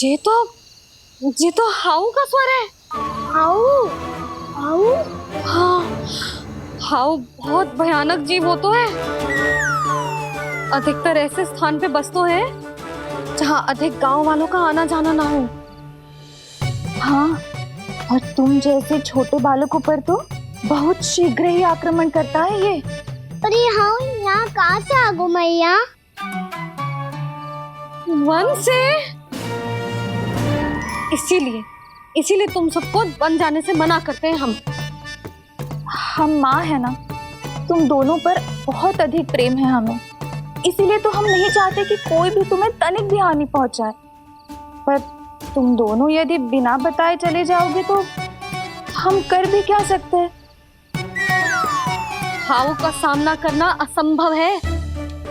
ये तो हाउ का स्वर है। हाउ हाउ हाँ, हाउ बहुत भयानक जीव हो तो है। अधिकतर ऐसे स्थान पे बस तो है जहाँ अधिक गांव वालों का आना जाना ना हो। हाँ, और तुम जैसे छोटे बालकों पर तो बहुत शीघ्र ही आक्रमण करता है ये। पर ये हाउ यहाँ कहाँ से आ गो मैया? वन से। इसीलिए तुम सबको वन जाने से मना करते हैं हम माँ है ना, तुम दोनों पर बहुत अधिक प्रेम है हमें, इसीलिए तो हम नहीं चाहते कि कोई भी तुम्हें तनिक भी हानि पहुंचाए। पर तुम दोनों यदि बिना बताए चले जाओगे तो हम कर भी क्या सकते हैं? हाउ का सामना करना असंभव है,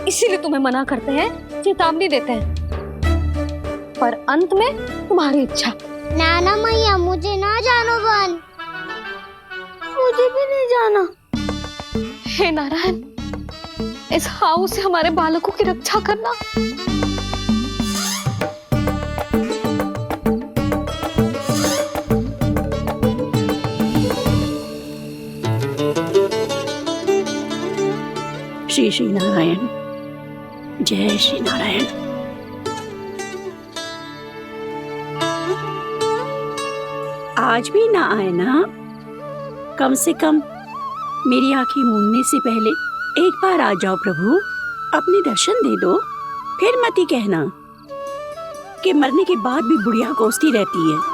इसीलिए तुम्हें मना करते हैं, चेतावनी देते हैं। पर अंत में तुम्हारी इच्छा। नाना मैया मुझे ना जानो वन, मुझे भी नहीं जाना। हे नारायण, इस हाउ से हमारे बालकों की रक्षा करना। श्री श्री नारायण, जय श्री नारायण। आज भी ना आए ना? कम से कम मेरी आंखें मूंदने से पहले एक बार आ जाओ प्रभु, अपने दर्शन दे दो। फिर मत ही कहना कि मरने के बाद भी बुढ़िया कोसती रहती है।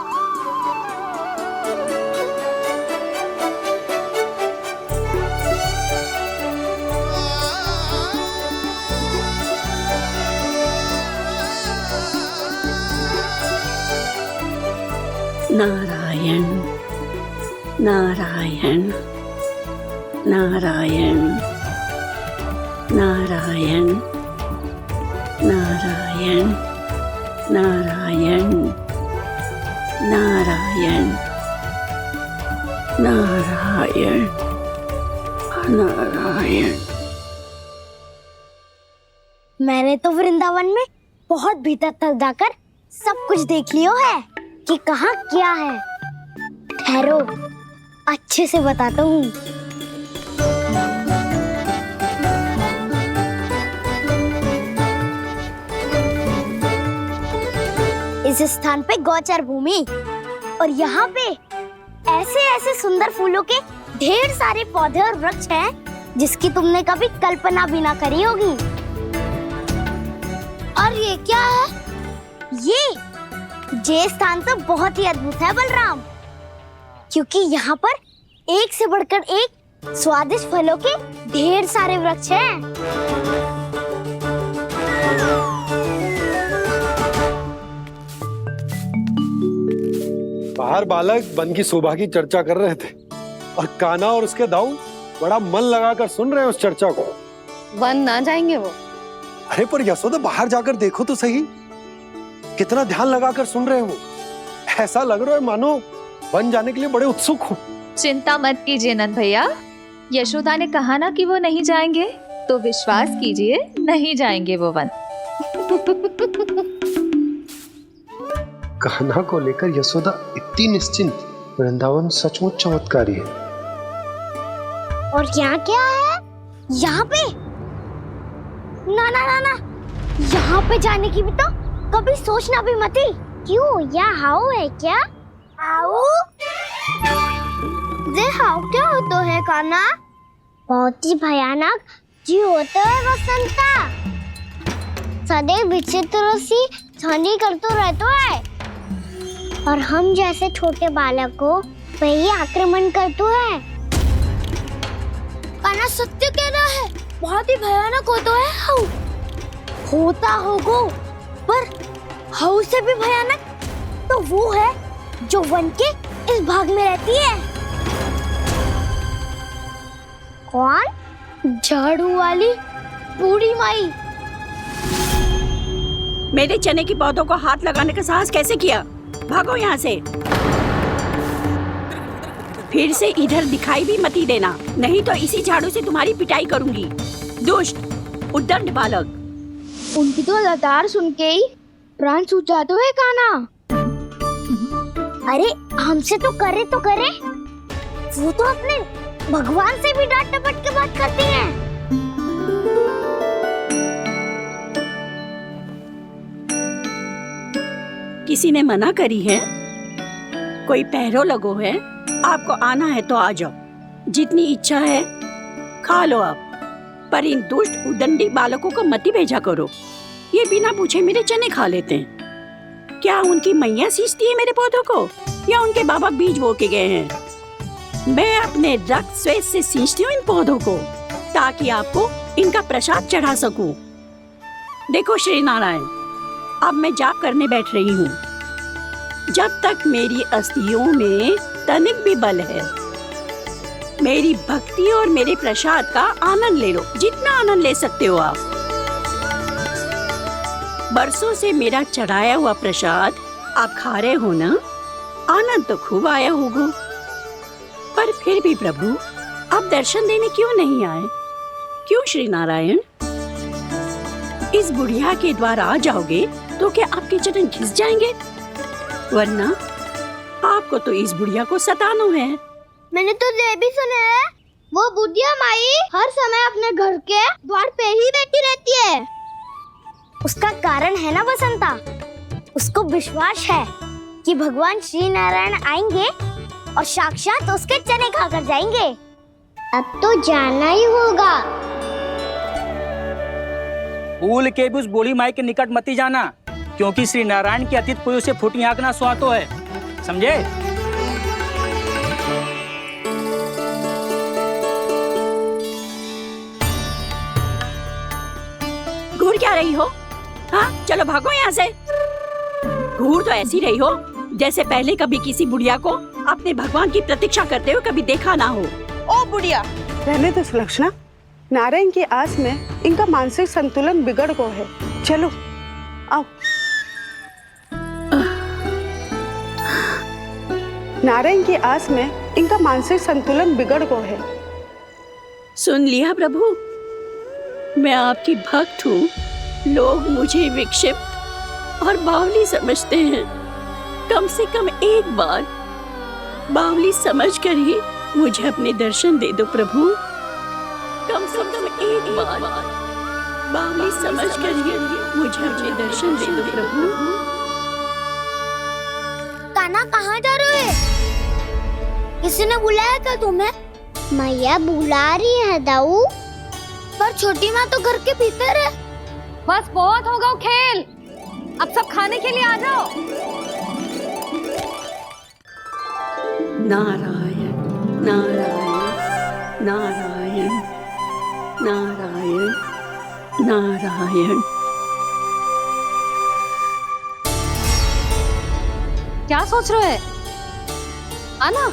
नारायण नारायण नारायण नारायण नारायण नारायण नारायण नारायण नारायण। मैंने तो वृंदावन में बहुत भीतर तक जाकर सब कुछ देख लियो है कि कहाँ क्या है। ठहरो, अच्छे से बताता हूँ। इस स्थान पे गौचर भूमि, और यहाँ पे ऐसे ऐसे सुंदर फूलों के ढेर सारे पौधे और वृक्ष हैं जिसकी तुमने कभी कल्पना भी ना करी होगी। और ये क्या है? ये स्थान तो बहुत ही अद्भुत है बलराम, क्योंकि यहाँ पर एक से बढ़कर एक स्वादिष्ट फलों के ढेर सारे वृक्ष हैं। बाहर बालक वन की शोभा की चर्चा कर रहे थे और कान्हा और उसके दाऊ बड़ा मन लगाकर सुन रहे हैं उस चर्चा को। वन ना जाएंगे वो। अरे पर यशोदा, बाहर जाकर देखो तो सही, कितना ध्यान लगाकर सुन रहे हो। ऐसा लग रहा है मानो वन जाने के लिए बड़े उत्सुक हो। चिंता मत कीजिए नंद भैया, यशोदा ने कहा ना कि वो नहीं जाएंगे, तो विश्वास कीजिए नहीं जाएंगे वो वन। कान्हा को लेकर यशोदा इतनी निश्चिंत, वृंदावन सचमुच चमत्कारी है। और यहाँ क्या है? यहाँ पे ना ना ना ना, यहाँ पे जाने की भी तो कभी सोचना भी मत ही। क्यों, यहाँ हाउ है क्या? हाउ? ये हाउ क्या होता है कान्हा? बहुत ही भयानक जी होता है वसंता, सदैव विचित्र सी ध्वनि करते रहता है, और हम जैसे छोटे बालक को वही आक्रमण करते हैं। कान्हा सत्य कह रहा है, बहुत ही भयानक होता है हाउ। होता होगा, पर हाउ से भी भयानक तो वो है जो वन के इस भाग में रहती है। कौन? झाड़ू वाली बूढ़ी माई। मेरे चने की पौधों को हाथ लगाने का साहस कैसे किया? भागो यहाँ से, फिर से इधर दिखाई भी मत ही देना, नहीं तो इसी झाड़ू से तुम्हारी पिटाई करूंगी। दुष्ट, उद्दंड बालक। उनकी तो लतार सुन के ही प्राण छूट जाते हुए काना। अरे हमसे तो करे वो तो अपने भगवान से भी डांट डपट के बात करती हैं। किसी ने मना करी है? कोई पहरो लगो है? आपको आना है तो आ जाओ, जितनी इच्छा है खा लो आप, पर इन दुष्ट उदंडी बालकों को मत ही भेजा करो। ये बिना पूछे मेरे चने खा लेते हैं। क्या उनकी मैया सींचती है मेरे पौधों को, या उनके बाबा बीज बो के गए हैं? मैं अपने रक्त स्वेद से सींचती हूँ इन पौधों को, ताकि आपको इनका प्रसाद चढ़ा सकूं। देखो श्री नारायण, अब मैं जाप करने बैठ रही हूँ। जब तक मेरी अस्थियों में तनिक भी बल है, मेरी भक्ति और मेरे प्रसाद का आनंद ले लो, जितना आनंद ले सकते हो आप। बरसों से मेरा चढ़ाया हुआ प्रसाद आप खा रहे हो ना, आनंद तो खूब आया होगा। पर फिर भी प्रभु, आप दर्शन देने क्यों नहीं आए? क्यों श्री नारायण? इस बुढ़िया के द्वार आ जाओगे तो क्या आपके चरण घिस जाएंगे? वरना आपको तो इस बुढ़िया को सताना है। मैंने तो ये भी सुना है, वो बुढ़िया माई हर समय अपने घर के द्वार पे ही बैठी रहती है। उसका कारण है ना बसंता, उसको विश्वास है कि भगवान श्री नारायण आएंगे और साक्षात उसके चने खाकर जाएंगे। अब तो जाना ही होगा। भूल के भी उस बूढ़ी माई के निकट मत ही जाना, क्योंकि श्री नारायण की अतीत कोई उसे फूटी आंख ना सुहातो है, समझे? घूर क्या रही हो? हाँ, चलो भागो यहाँ से। घूर तो ऐसी रही हो जैसे पहले कभी किसी बुढ़िया को अपने भगवान की प्रतीक्षा करते हुए कभी देखा ना हो। ओ बुढ़िया, रहने दो सुलक्षणा। नारायण की आस में इनका मानसिक संतुलन बिगड़ गया है। चलो आओ। नारायण की आस में इनका मानसिक संतुलन बिगड़ गया है। सुन लिया प्रभु, मैं आपकी भक्त हूँ। लोग मुझे विक्षिप्त और बावली समझते हैं। कम से कम एक बार बावली समझकर ही मुझे अपने दर्शन दे दो प्रभु। कम से कम एक बार बावली समझकर ही मुझे अपने दर्शन दे दो प्रभु। कान्हा कहाँ जा रहे हो? किसी ने बुलाया था तुम्हें? मैया बुला रही है दाऊ, पर छोटी माँ तो घर के भीतर है। बस बहुत हो गया खेल, अब सब खाने के लिए आ जाओ। नारायण नारायण नारायण नारायण नारायण। क्या सोच रहे हैं? आना।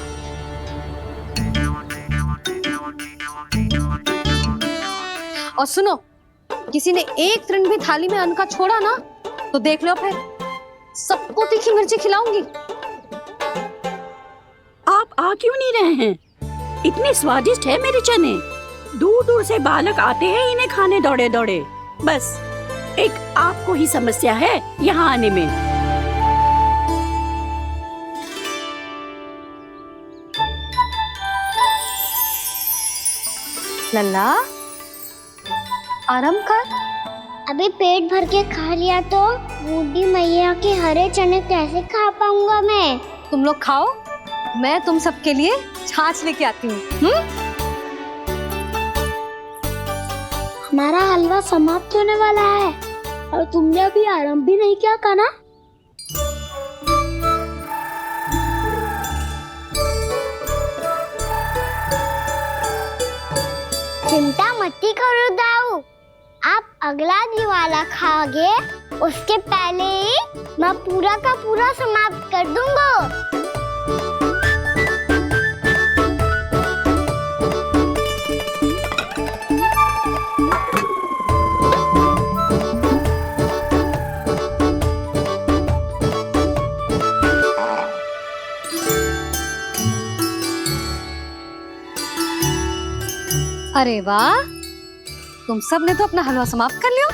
और सुनो, किसी ने एक तृण भी थाली में अन्न का छोड़ा ना, तो देख लो फिर सबको तीखी मिर्ची खिलाऊंगी। आप आ क्यों नहीं रहे हैं? इतने स्वादिष्ट है मेरे चने। दूर दूर से बालक आते हैं इन्हें खाने दौड़े दौड़े। बस एक आपको ही समस्या है यहाँ आने में। लल्ला, आराम कर। अभी पेट भर के खा लिया तो बूढ़ी मैया के हरे चने कैसे खा पाऊंगा मैं? तुम लोग खाओ, मैं तुम सबके लिए छाछ लेके आती हूँ। हमारा हलवा समाप्त होने वाला है और तुमने अभी आराम भी नहीं किया कान्हा। चिंता मत करो दाऊ, आप अगला दिवाला खाओगे उसके पहले ही मैं पूरा का पूरा समाप्त कर दूंगा। अरे वाह, तुम सब ने तो अपना हलवा समाप्त कर लिया।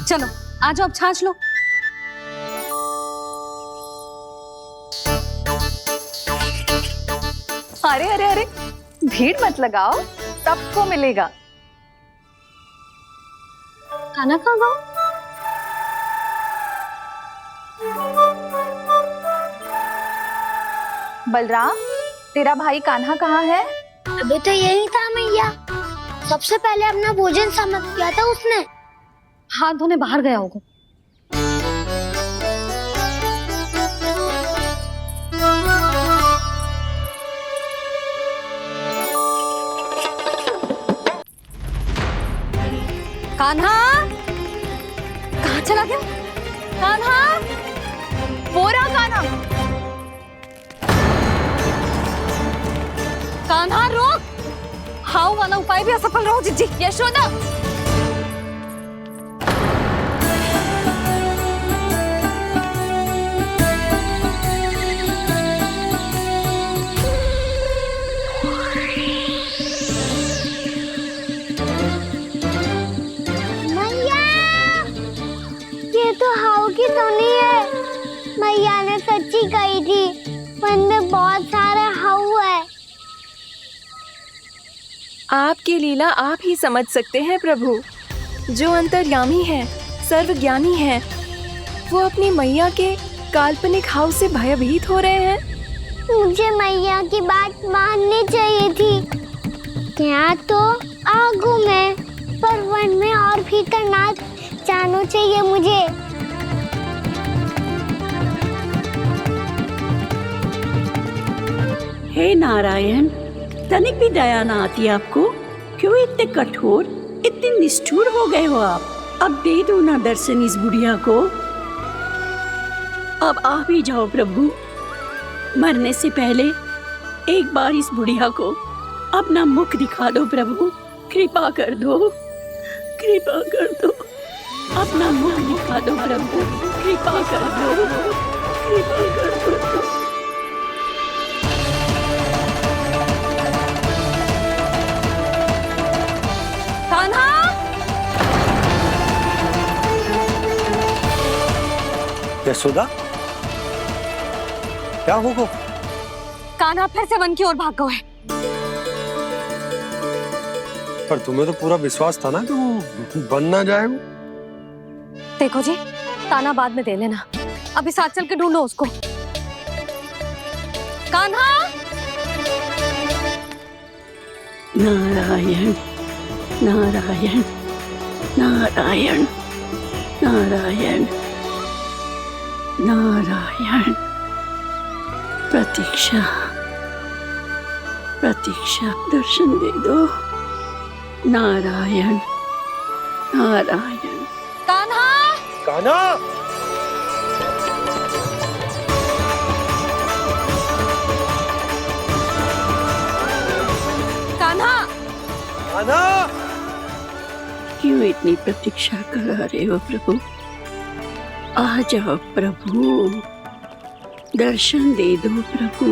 चलो आ जाओ, अब छाछ लो। अरे अरे अरे, भीड़ मत लगाओ, सबको मिलेगा। खाना खा गो। बलराम, तेरा भाई कान्हा कहाँ है? अभी तो यही था मैया, सबसे पहले अपना भोजन समाप्त किया था उसने। हाथ धोने बाहर गया होगा। कान्हा कहाँ चला गया? कान्हा, वो रहा कान्हा। कान्हा रोक, हाउ वाला उपाय भी असफल रहो जिज्जी। यशोदा, ये तो हाउ की धुनी है। मैया ने सच्ची कही थी, वन में बहुत सारे हाउ है। आपकी लीला आप ही समझ सकते हैं प्रभु। जो अंतर्यामी है, सर्वज्ञानी है, वो अपनी मैया के काल्पनिक हाव से भयभीत हो रहे हैं। मुझे मैया की बात माननी चाहिए थी। क्या तो आगू में, पर वन में और भीतर ना जाना चाहिए मुझे। हे नारायण, तनिक भी दया ना आती आपको? क्यों इतने कठोर, इतने निष्ठुर हो गए हो आप? अब दे दो ना दर्शन इस बुढ़िया को। अब आप ही जाओ प्रभु, मरने से पहले एक बार इस बुढ़िया को अपना मुख दिखा दो प्रभु। कृपा कर दो, कृपा कर दो, अपना मुख दिखा दो प्रभु। कृपा कर दो, कृपा कर दो। कान्हा, यशोदा, क्या होगा? कान्हा फिर से वन की ओर भाग गए। पर तुम्हें तो पूरा विश्वास था ना कि वो बन ना जाए। वो देखो जी, ताना बाद में दे लेना, अभी साथ चल के ढूंढो उसको। कान्हा, नारायण नारायण नारायण नारायण नारायण। प्रतीक्षा प्रतीक्षा, दर्शन दे दो। नारायण नारायण। कान्हा, कान्हा, कान्हा, कान्हा। क्यों इतनी प्रतीक्षा करा रहे हो प्रभु? आ जाओ प्रभु, दर्शन दे दो प्रभु।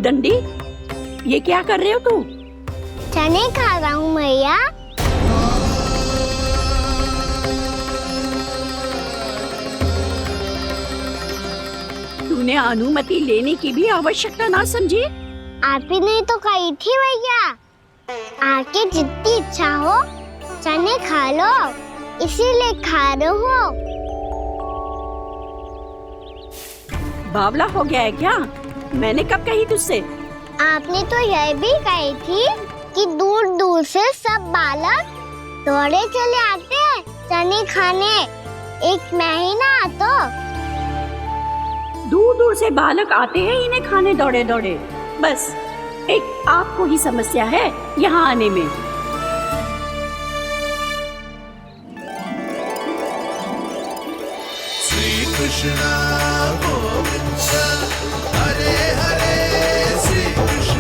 दंडी, ये क्या कर रहे हो तू? चने खा रहा हूँ मैया। तूने अनुमति लेने की भी आवश्यकता ना समझी? आप ही ने तो कही थी भैया, आके जितनी इच्छा हो चने खा लो, इसीलिए खा रहे हो। बावला हो गया है क्या? मैंने कब कही तुझसे? आपने तो यह भी कही थी क्योंकि दूर दूर से सब बालक दौड़े चले आते हैं चने खाने। एक महीना तो दूर दूर से बालक आते हैं इन्हें खाने दौड़े दौड़े। बस एक आपको ही समस्या है यहाँ आने में। श्री कृष्ण गोविंद हरे हरे श्री कृष्ण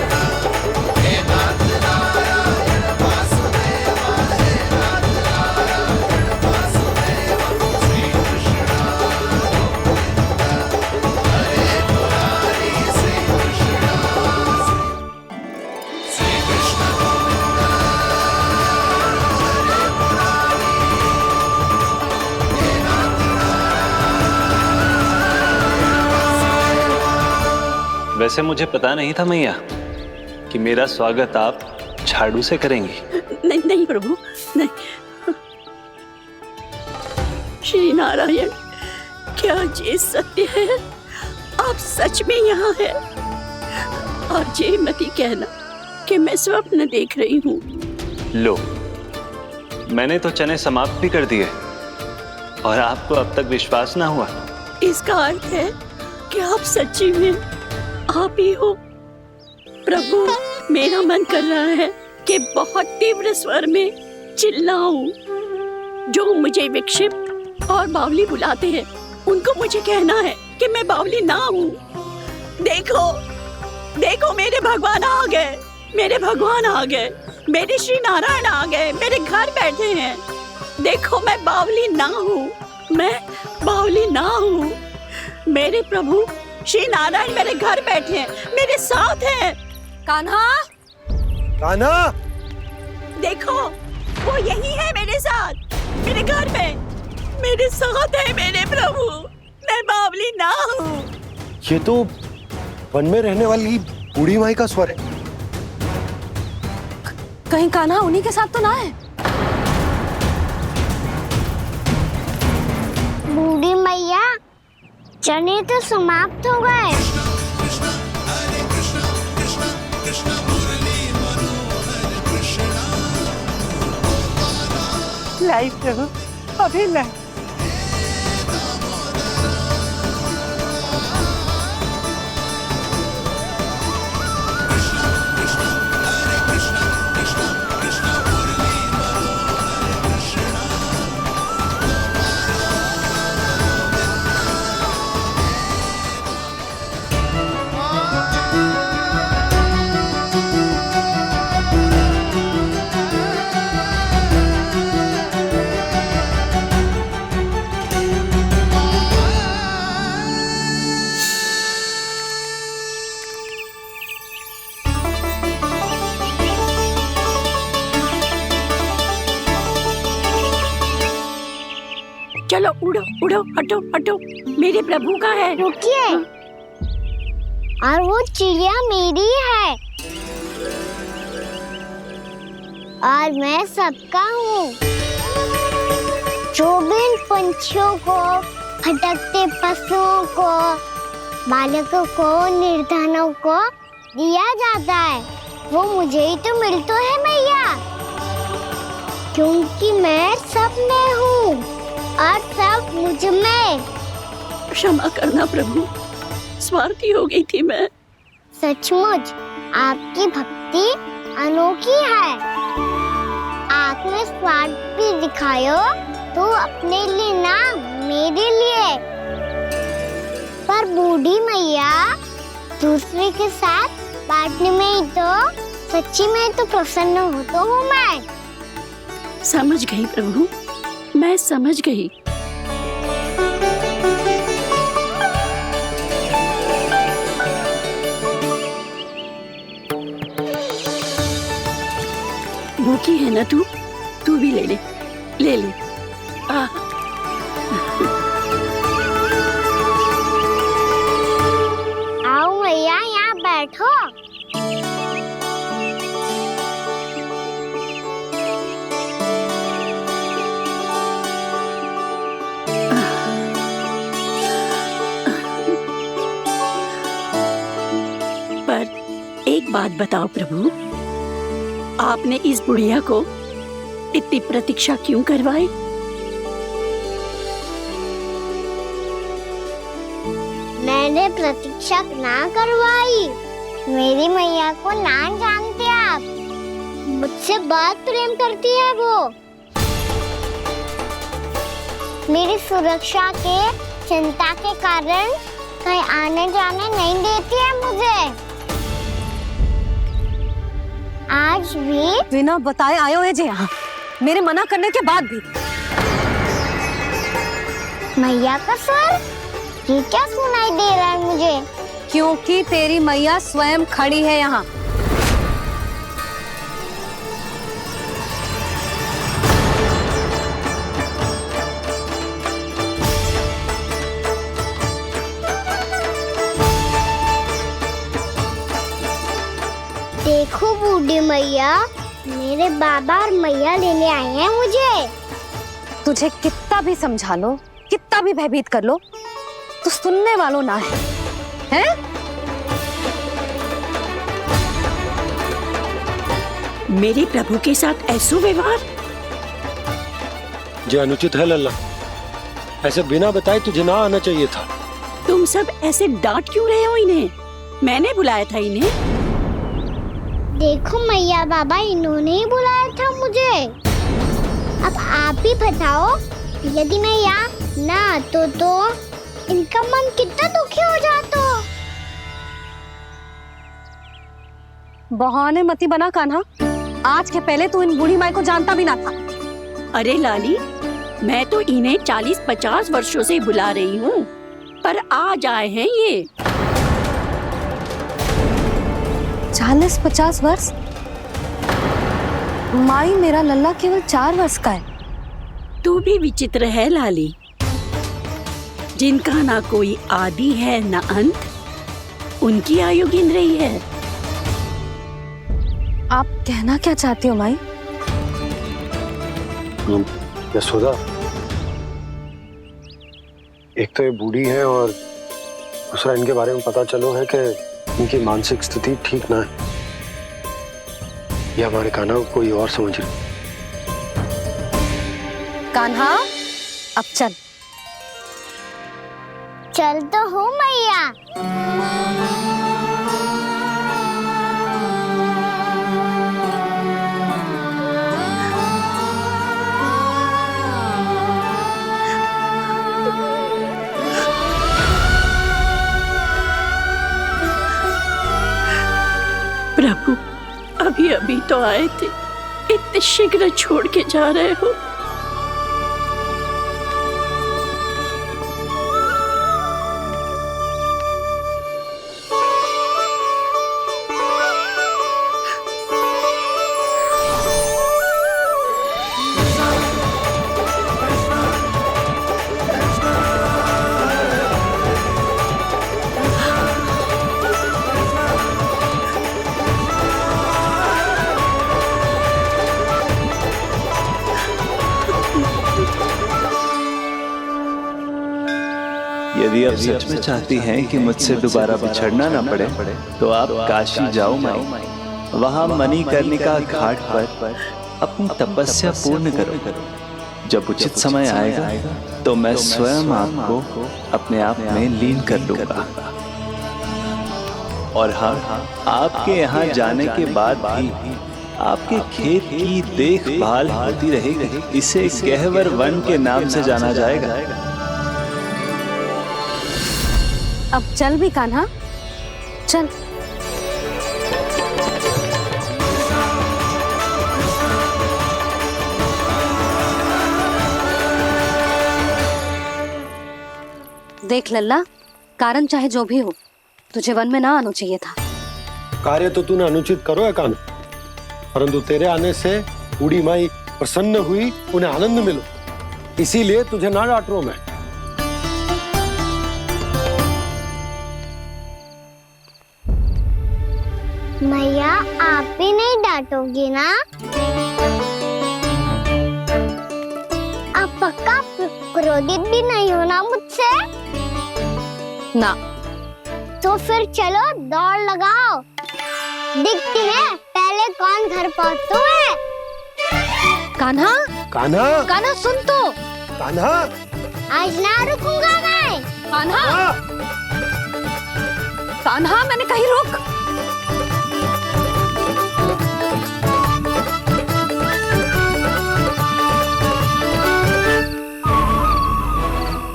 हे नाथ नारायण वासुदेव हे नाथ नारायण वासुदेव श्री कृष्ण गोविंद हरे मुरारी श्री कृष्ण गोविंद हरे मुरारी हे नाथ वैसे मुझे पता नहीं था मैया कि मेरा स्वागत आप झाड़ू से करेंगी। नहीं नहीं प्रभु नहीं। श्री नारायण, क्या ये सत्य है? आप सच में यहाँ हैं? और ये मती कहना कि मैं स्वप्न देख रही हूँ। लो, मैंने तो चने समाप्त भी कर दिए और आपको अब तक विश्वास ना हुआ। इसका अर्थ है कि आप सच्ची में आप ही हो। प्रभु, मेरा मन कर रहा है कि बहुत तीव्र स्वर में चिल्लाऊं। जो मुझे विक्षिप्त और बावली बुलाते हैं उनको मुझे कहना है कि मैं बावली ना हूँ। देखो देखो, मेरे भगवान आ गए, मेरे भगवान आ गए, मेरे श्री नारायण आ गए, मेरे घर बैठे हैं। देखो, मैं बावली ना हूँ, मैं बावली ना हूँ। मेरे प्रभु श्री नारायण मेरे घर बैठे हैं, मेरे साथ हैं। कान्हा, कान्हा, देखो वो यही है मेरे साथ, मेरे घर में मेरे साथ है मेरे प्रभु। मैं बावली ना हूँ। ये तो वन में रहने वाली बूढ़ी माई का स्वर है। कहीं कान्हा उन्हीं के साथ तो ना है? बूढ़ी मैया, चने तो समाप्त हो गए। कृष्ण हरे कृष्ण कृष्ण कृष्ण मुरली मनोहर कृष्ण लाई प्रभु, अभी लाई। हरे कृष्ण कृष्ण कृष्ण मुरली मनोहर कृष्ण चलो उड़ो उड़ो, हटो हटो, मेरे प्रभु का है। रुकिए, और वो चिड़िया मेरी है और मैं सबका हूँ। जो भी इन पंछियों को, भटकते पशुओं को, बालकों को, निर्धनों को दिया जाता है, वो मुझे ही तो मिलता है मैया, क्योंकि मैं सब में हूँ और सब मुझ में। क्षमा करना प्रभु, स्वार्थी हो गई थी मैं। सचमुच आपकी भक्ति अनोखी है। आपने स्वार्थ भी दिखायो तो अपने लिए ना, मेरे लिए। पर बूढ़ी मैया, दूसरे के साथ बांटने में ही तो सच्ची में तो प्रसन्न होता हूँ मैं। समझ गई प्रभु, मैं समझ गई। भूखी है ना तू? तू भी ले ले, ले ले। आओ मैया, यहाँ बैठो। पर एक बात बताओ प्रभु, आपने इस बुढ़िया को इतनी प्रतीक्षा क्यों करवाई? मैंने प्रतीक्षा ना करवाई। मेरी मैया को ना जानते आप, मुझसे बहुत प्रेम करती है वो। मेरी सुरक्षा के चिंता के कारण कहीं आने जाने नहीं देती है मुझे। आज भी बिना बताए आयो है जे यहाँ, मेरे मना करने के बाद भी। मैया का स्वर ये क्या सुनाई दे रहा है मुझे? क्योंकि तेरी मैया स्वयं खड़ी है यहाँ। देखो बूढ़ी मैया, मेरे बाबा और मैया लेने आए हैं मुझे। तुझे कितना भी समझा लो, कितना भी भयभीत कर लो, तो सुनने वालों ना है, हैं? मेरे प्रभु के साथ ऐसा व्यवहार जो अनुचित है लल्ला। ऐसे बिना बताए तुझे ना आना चाहिए था। तुम सब ऐसे डांट क्यों रहे हो इन्हें? मैंने बुलाया था इन्हें। देखो मैया बाबा, इन्होंने ही बुलाया था मुझे। अब आप ही बताओ, यदि मैं यहाँ ना आतो तो इनका मन कितना दुखी हो जाता। बहाने मती बना कान्हा, आज के पहले तू इन बूढ़ी माई को जानता भी ना था। अरे लाली, मैं तो इन्हें 40-50 वर्षों से बुला रही हूँ, पर आज आए हैं ये। 40-50 वर्ष? माई, मेरा लल्ला केवल 4 वर्ष का है। तू भी विचित्र है लाली, जिनका ना कोई आदि है ना अंत, उनकी आयु गिन रही है। आप कहना क्या चाहती हो माई? यशोदा, एक तो ये बूढ़ी है और दूसरा इनके बारे में पता चलो है कि इनकी मानसिक स्थिति ठीक ना है। ये हमारे कान्हा को कोई और समझ रही। कान्हा, अब चल। चल तो हूँ मैया। प्रभु, अभी अभी तो आए थे, इतने शीघ्र छोड़ के जा रहे हो? यदि आप सच में चाहती हैं कि मुझसे दोबारा बिछड़ना ना पड़े तो आप काशी जाओ माई। वहां मणिकर्णिका घाट पर अपनी तपस्या पूर्ण करो। जब उचित समय आएगा तो मैं स्वयं आपको अपने आप में लीन कर लूंगा। और हाँ, आपके यहाँ जाने के बाद भी आपके खेत की देखभाल होती रहेगी। इसे गहवर वन के नाम से जाना जाएगा। अब चल भी कान्हा, चल। देख लल्ला, कारण चाहे जो भी हो, तुझे वन में ना आना चाहिए था। कार्य तो तूने अनुचित करो है कान्हा, परंतु तेरे आने से बूढ़ी माई प्रसन्न हुई, उन्हें आनंद मिलो, इसीलिए तुझे ना डांट रहा हूं मैं। मैया, आप भी नहीं डांटोगी ना? आप पक्का क्रोधित भी नहीं हो ना मुझसे? ना। तो फिर चलो दौड़ लगाओ। दिखती है, पहले पहले कौन घर पहुँचता है? कान्हा, कान्हा, कान्हा सुन तो। कान्हा, आज ना रुकूंगा मैं। कान्हा, कान्हा, मैंने कहीं रुक।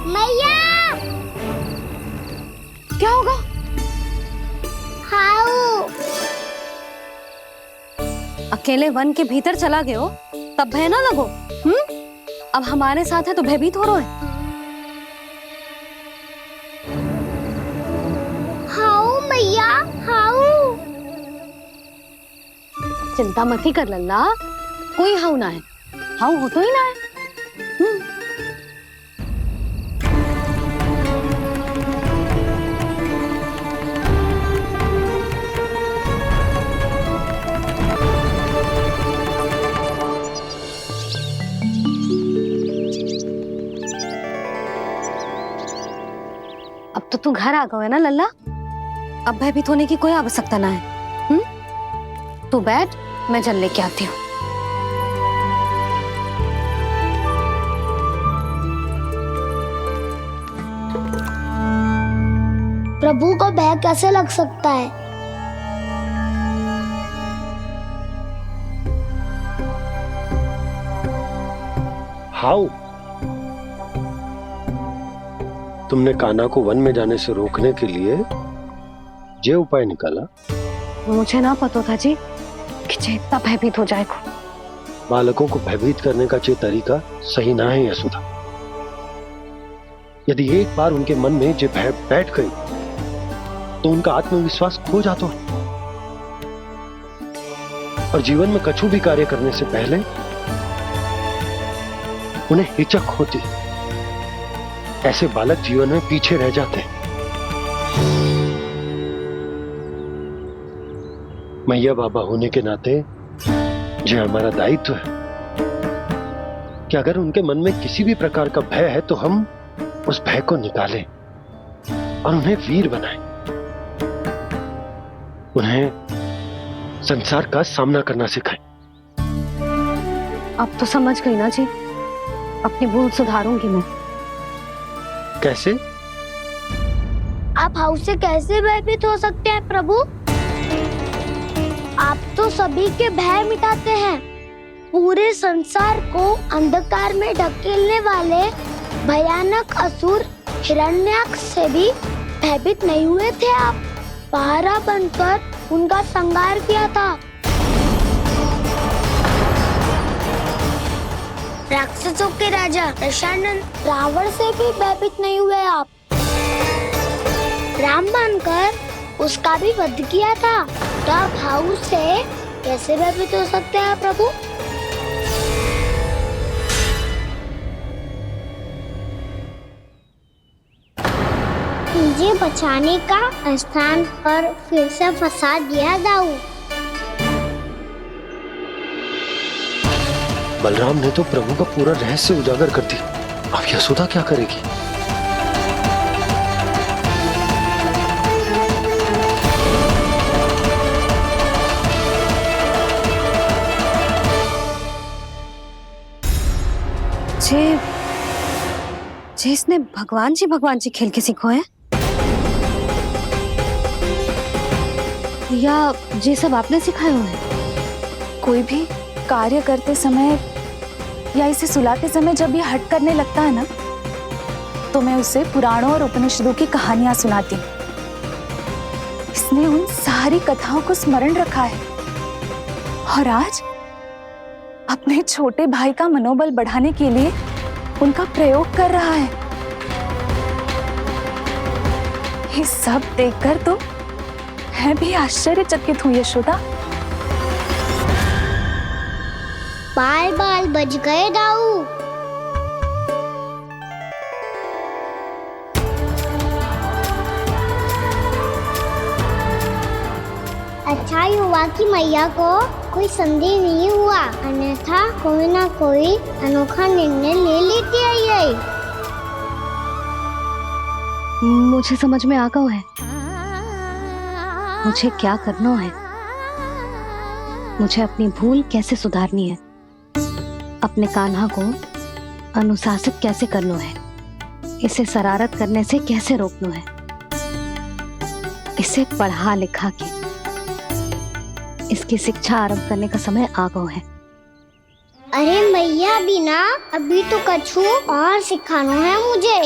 मैया, क्या होगा? हाउ अकेले वन के भीतर चला गए हो तब भय ना लगो। अब हमारे साथ है तो भयभीत हो रहे हो। हाउ मैया, हाउ। चिंता मत ही कर लल्ला, कोई हाउ ना है। हाउ हो तो ही ना है। अब तो तू घर आ गया है ना लल्ला, अब भयभीत होने की कोई आवश्यकता ना है। तू बैठ, मैं जल लेके आती हूँ। प्रभु को भय कैसे लग सकता है? हाउ? तुमने कान्हा को वन में जाने से रोकने के लिए ये उपाय निकाला? मुझे ना पता था जी कि जे इतना भयभीत हो जाएगा। बालकों को भयभीत करने का ये तरीका सही ना है यशोदा। यदि एक बार उनके मन में ये भय बैठ गई तो उनका आत्मविश्वास खो जाता है और जीवन में कछु भी कार्य करने से पहले उन्हें हिचक होती। ऐसे बालक जीवन में पीछे रह जाते हैं। मैया बाबा होने के नाते यह हमारा दायित्व है कि अगर उनके मन में किसी भी प्रकार का भय है तो हम उस भय को निकालें और उन्हें वीर बनाएं, उन्हें संसार का सामना करना सिखाएं। अब तो समझ गई ना जी, अपनी भूल सुधारूंगी मैं। कैसे? आप हाउ से कैसे भयभीत हो सकते हैं प्रभु? आप तो सभी के भय मिटाते हैं। पूरे संसार को अंधकार में ढकेलने वाले भयानक असुर हिरण्याक्ष से भी भयभीत नहीं हुए थे आप। पहरा बनकर उनका संहार किया था। राक्षसों के राजा दशानन रावण से भी भयभीत नहीं हुए आप। राम बनकर उसका भी वध किया था। तो आप हाउ से कैसे भयभीत हो सकते हैं प्रभु? मुझे बचाने का स्थान पर फिर से फंसा दिया दाऊ। बलराम ने तो प्रभु का पूरा रहस्य उजागर कर दिया। अब यशोदा क्या करेगी? जे इसने भगवान जी खेल के सीखो है या ये सब आपने सिखाए हुए हैं? कोई भी कार्य करते समय या इसे सुलाते समय जब ये हट करने लगता है ना, तो मैं उसे पुराणों और उपनिषदों की कहानियां सुनाती हूँ। इसने उन सारी कथाओं को स्मरण रखा है और आज अपने छोटे भाई का मनोबल बढ़ाने के लिए उनका प्रयोग कर रहा है। ये सब देखकर तो मैं भी आश्चर्यचकित हूँ यशोदा। बाल बाल बज गए दाऊ। अच्छा ही हुआ कि मैया को कोई संदेह नहीं हुआ, अन्यथा कोई ना कोई अनोखा निर्णय ले लेती आई। मुझे समझ में आ गया है मुझे क्या करना है। मुझे अपनी भूल कैसे सुधारनी है, अपने कान्हा को अनुशासित कैसे करना है, इसे शरारत करने से कैसे रोकना है, इसे पढ़ा लिखा के इसकी शिक्षा आरंभ करने का समय आ गया है। अरे मैया बिना, अभी तो कछु और सिखाना है मुझे।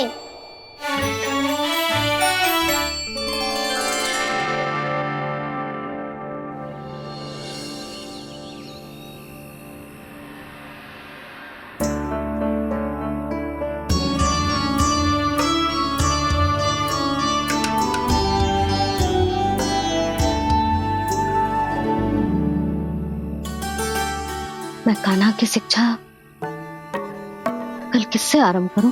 मैं कान्हा की शिक्षा कल किससे आरंभ करूं?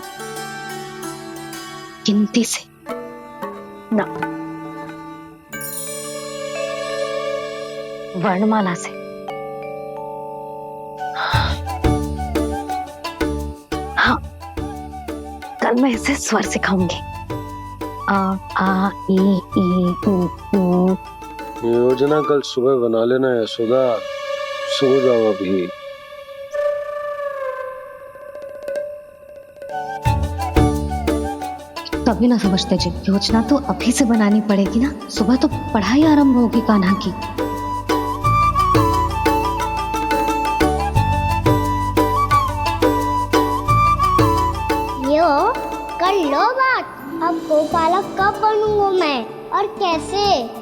गिनती से ना, वर्णमाला से। हाँ, कल मैं इसे स्वर सिखाऊंगी। आ आ ई ई उ ऊ। योजना कल सुबह बना लेना यशोदा, सो जाओ अभी। तभी ना समझते जी, योजना तो अभी से बनानी पड़ेगी ना, सुबह तो पढ़ाई आरंभ होगी कान्हा की। यो कर लो बात, अब गोपालक कब बनूंगा मैं और कैसे?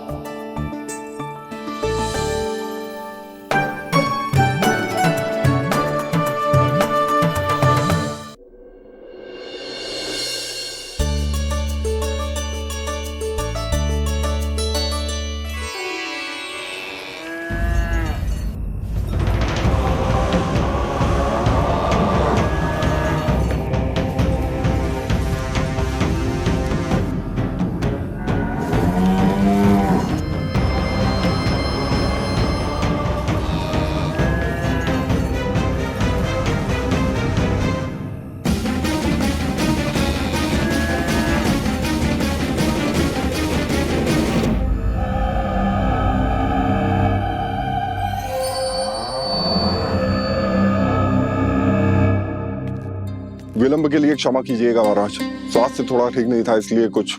विलंब के लिए क्षमा कीजिएगा महाराज, स्वास्थ्य थोड़ा ठीक नहीं था, इसलिए कुछ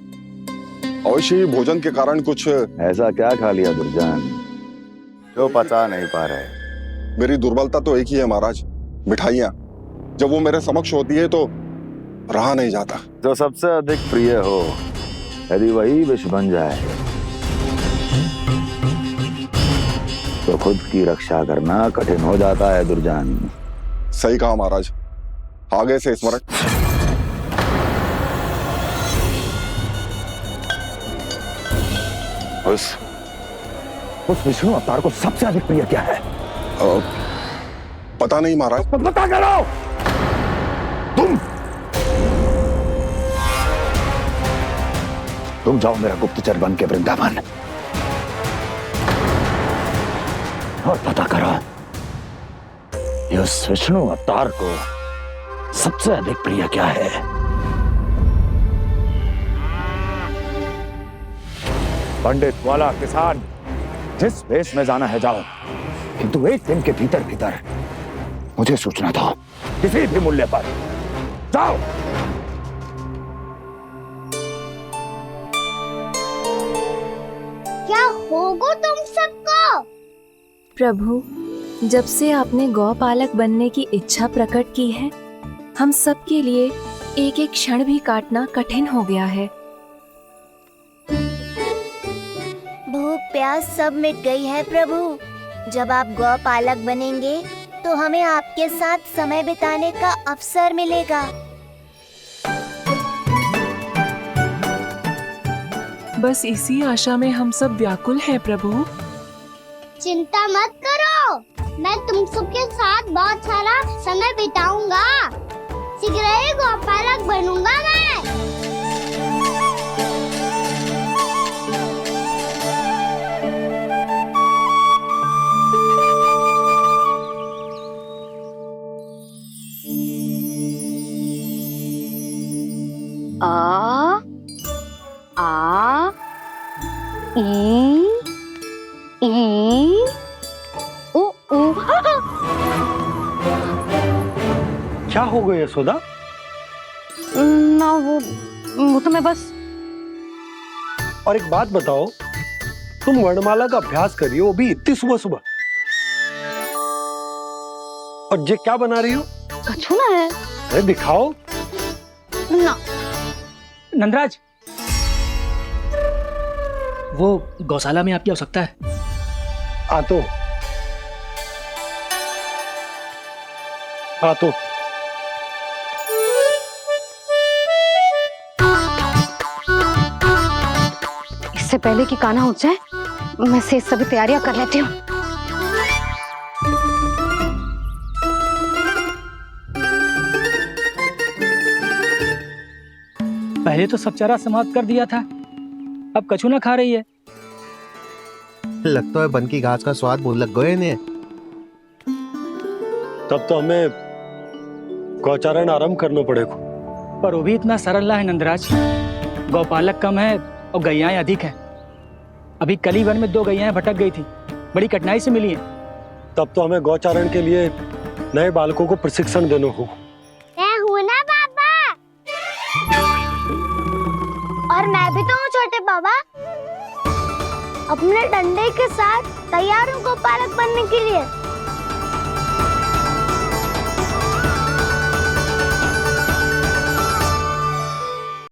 अवश्य ही भोजन के कारण कुछ। ऐसा क्या खा लिया दुर्जन जो पता नहीं पा रहे? मेरी दुर्बलता तो एक ही है महाराज, मिठाइयाँ। जब वो मेरे समक्ष होती है तो रहा नहीं जाता। जो सबसे अधिक प्रिय हो, यदि वही विष बन जाए तो खुद की रक्षा करना कठिन हो जाता है दुर्जन। सही कहा महाराज, आगे से स्मरण। उस विष्णु अवतार को सबसे अधिक प्रिय क्या है? पता नहीं महाराज। पता करो। तुम जाओ मेरा गुप्तचर बन के वृंदावन और पता करो उस विष्णु अवतार को सबसे अधिक प्रिय क्या है। पंडित वाला किसान जिस वेश में जाना है जाओ, किंतु एक दिन के भीतर भीतर मुझे सूचना दो, किसी भी मूल्य पर। जाओ। क्या होगा तुम सबको? प्रभु, जब से आपने गौपालक बनने की इच्छा प्रकट की है, हम सब के लिए एक एक क्षण भी काटना कठिन हो गया है। भूख प्यास सब मिट गई है प्रभु। जब आप गौपालक बनेंगे तो हमें आपके साथ समय बिताने का अवसर मिलेगा। बस इसी आशा में हम सब व्याकुल हैं प्रभु। चिंता मत करो, मैं तुम सबके साथ बहुत सारा समय बिताऊंगा। शीघ्र ही गोपालक बनूंगा मैं। आ आ ई ई उ क्या हो गई यशोदा? ना वो तो मैं बस। और एक बात बताओ, तुम वर्णमाला का अभ्यास कर रही हो, वो भी इतनी सुबह सुबह, और ये क्या बना रही हो? कछुआ है। अरे दिखाओ ना। नंदराज, वो गौशाला में आपकी आवश्यकता है। आ तो इससे पहले कि कान्हा हो जाए, मैं से सभी तैयारियां कर लेती हूँ। पहले तो सब चारा समाप्त कर दिया था, अब कछुआ खा रही है। लगता है बन की घास का स्वाद बहुत लग गए ने। तब तो हमें गौचारण आरंभ करना पड़ेगा। पर वो भी इतना सरल ना है नंदराज। गौपालक कम है और गैयाएं अधिक हैं। अभी कली वन में 2 गैयाएं भटक गई थी, बड़ी कठिनाई से मिली हैं। तब तो हमें गौचारण के लिए नए बालकों को प्रशिक्षण देना होगा। मैं हूँ ना बाबा, और मैं भी तो हूँ छोटे बाबा। अपने डंडे के साथ तैयार हूँ गौपालक बनने के लिए।